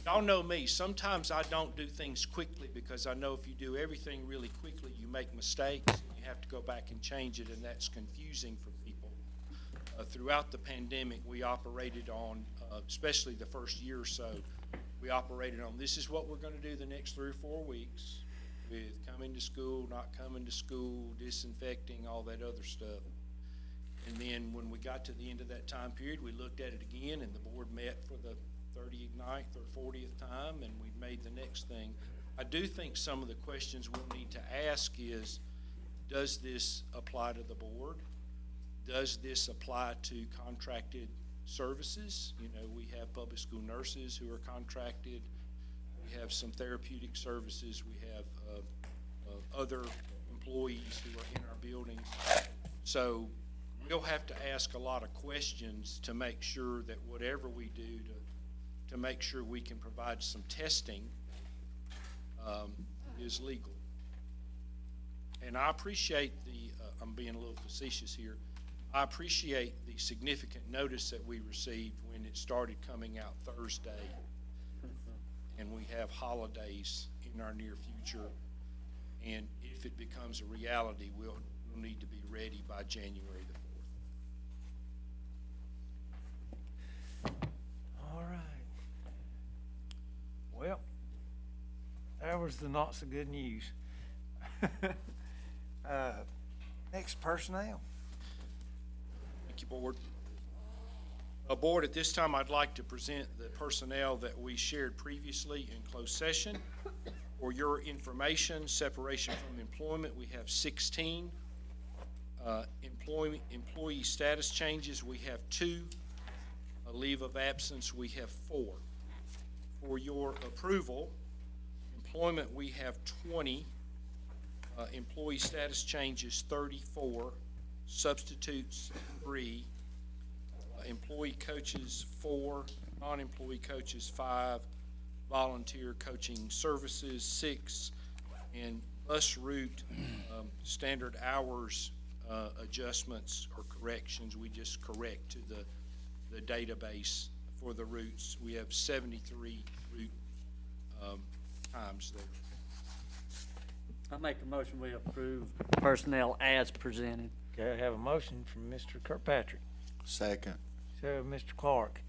Speaker 7: y'all know me, sometimes I don't do things quickly because I know if you do everything really quickly, you make mistakes, and you have to go back and change it, and that's confusing for people. Throughout the pandemic, we operated on, especially the first year or so, we operated on, this is what we're gonna do the next 3 or 4 weeks with coming to school, not coming to school, disinfecting, all that other stuff. And then when we got to the end of that time period, we looked at it again, and the board met for the 39th or 40th time, and we made the next thing. I do think some of the questions we'll need to ask is, does this apply to the board? Does this apply to contracted services? You know, we have public school nurses who are contracted. We have some therapeutic services. We have other employees who are in our buildings. So we'll have to ask a lot of questions to make sure that whatever we do to make sure we can provide some testing is legal. And I appreciate I'm being a little facetious here, I appreciate the significant notice that we received when it started coming out Thursday, and we have holidays in our near future, and if it becomes a reality, we'll need to be ready by January the 4th.
Speaker 1: All right. Well, that was the not so good news. Next, personnel.
Speaker 7: Thank you, Board. Board, at this time, I'd like to present the personnel that we shared previously in closed session. For your information, separation from employment, we have 16. Employee status changes, we have 2. A leave of absence, we have 4. For your approval, employment, we have 20. Employee status changes, 34. Substitutes, 3. Employee coaches, 4. Non-employee coaches, 5. Volunteer coaching services, 6. And bus route standard hours adjustments or corrections, we just correct to the database for the routes. We have 73 route times there.
Speaker 20: I make a motion we approve personnel as presented.
Speaker 1: Okay, I have a motion from Mr. Kirkpatrick.
Speaker 21: Second.
Speaker 1: So, Mr. Clark,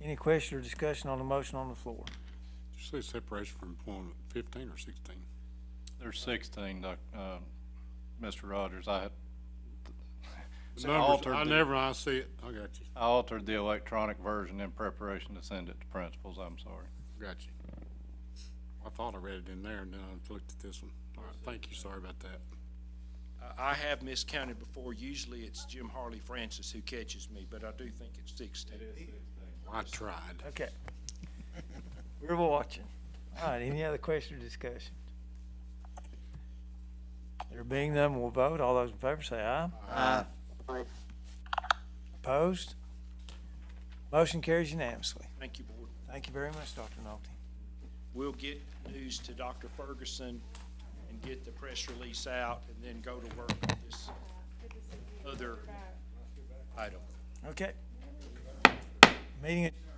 Speaker 1: any question or discussion on the motion on the floor?
Speaker 2: Did you say separation from employment, 15 or 16?
Speaker 8: There's 16, Mr. Rogers. I
Speaker 2: see it. I got you.
Speaker 8: I altered the electronic version in preparation to send it to principals. I'm sorry.
Speaker 2: Got you. I thought I read it in there, and then I looked at this one. All right, thank you. Sorry about that.
Speaker 7: I have miscounted before. Usually it's Jim Harley Francis who catches me, but I do think it's 16.
Speaker 2: I tried.
Speaker 1: Okay. We're watching. All right, any other question or discussion? There being none, we'll vote. All those in favor say aye.
Speaker 21: Aye.
Speaker 1: Opposed? Motion carries unanimously.
Speaker 7: Thank you, Board.
Speaker 1: Thank you very much, Dr. Nolte.
Speaker 7: We'll get news to Dr. Ferguson and get the press release out and then go to work on this other item.
Speaker 1: Okay. Meeting adjourned.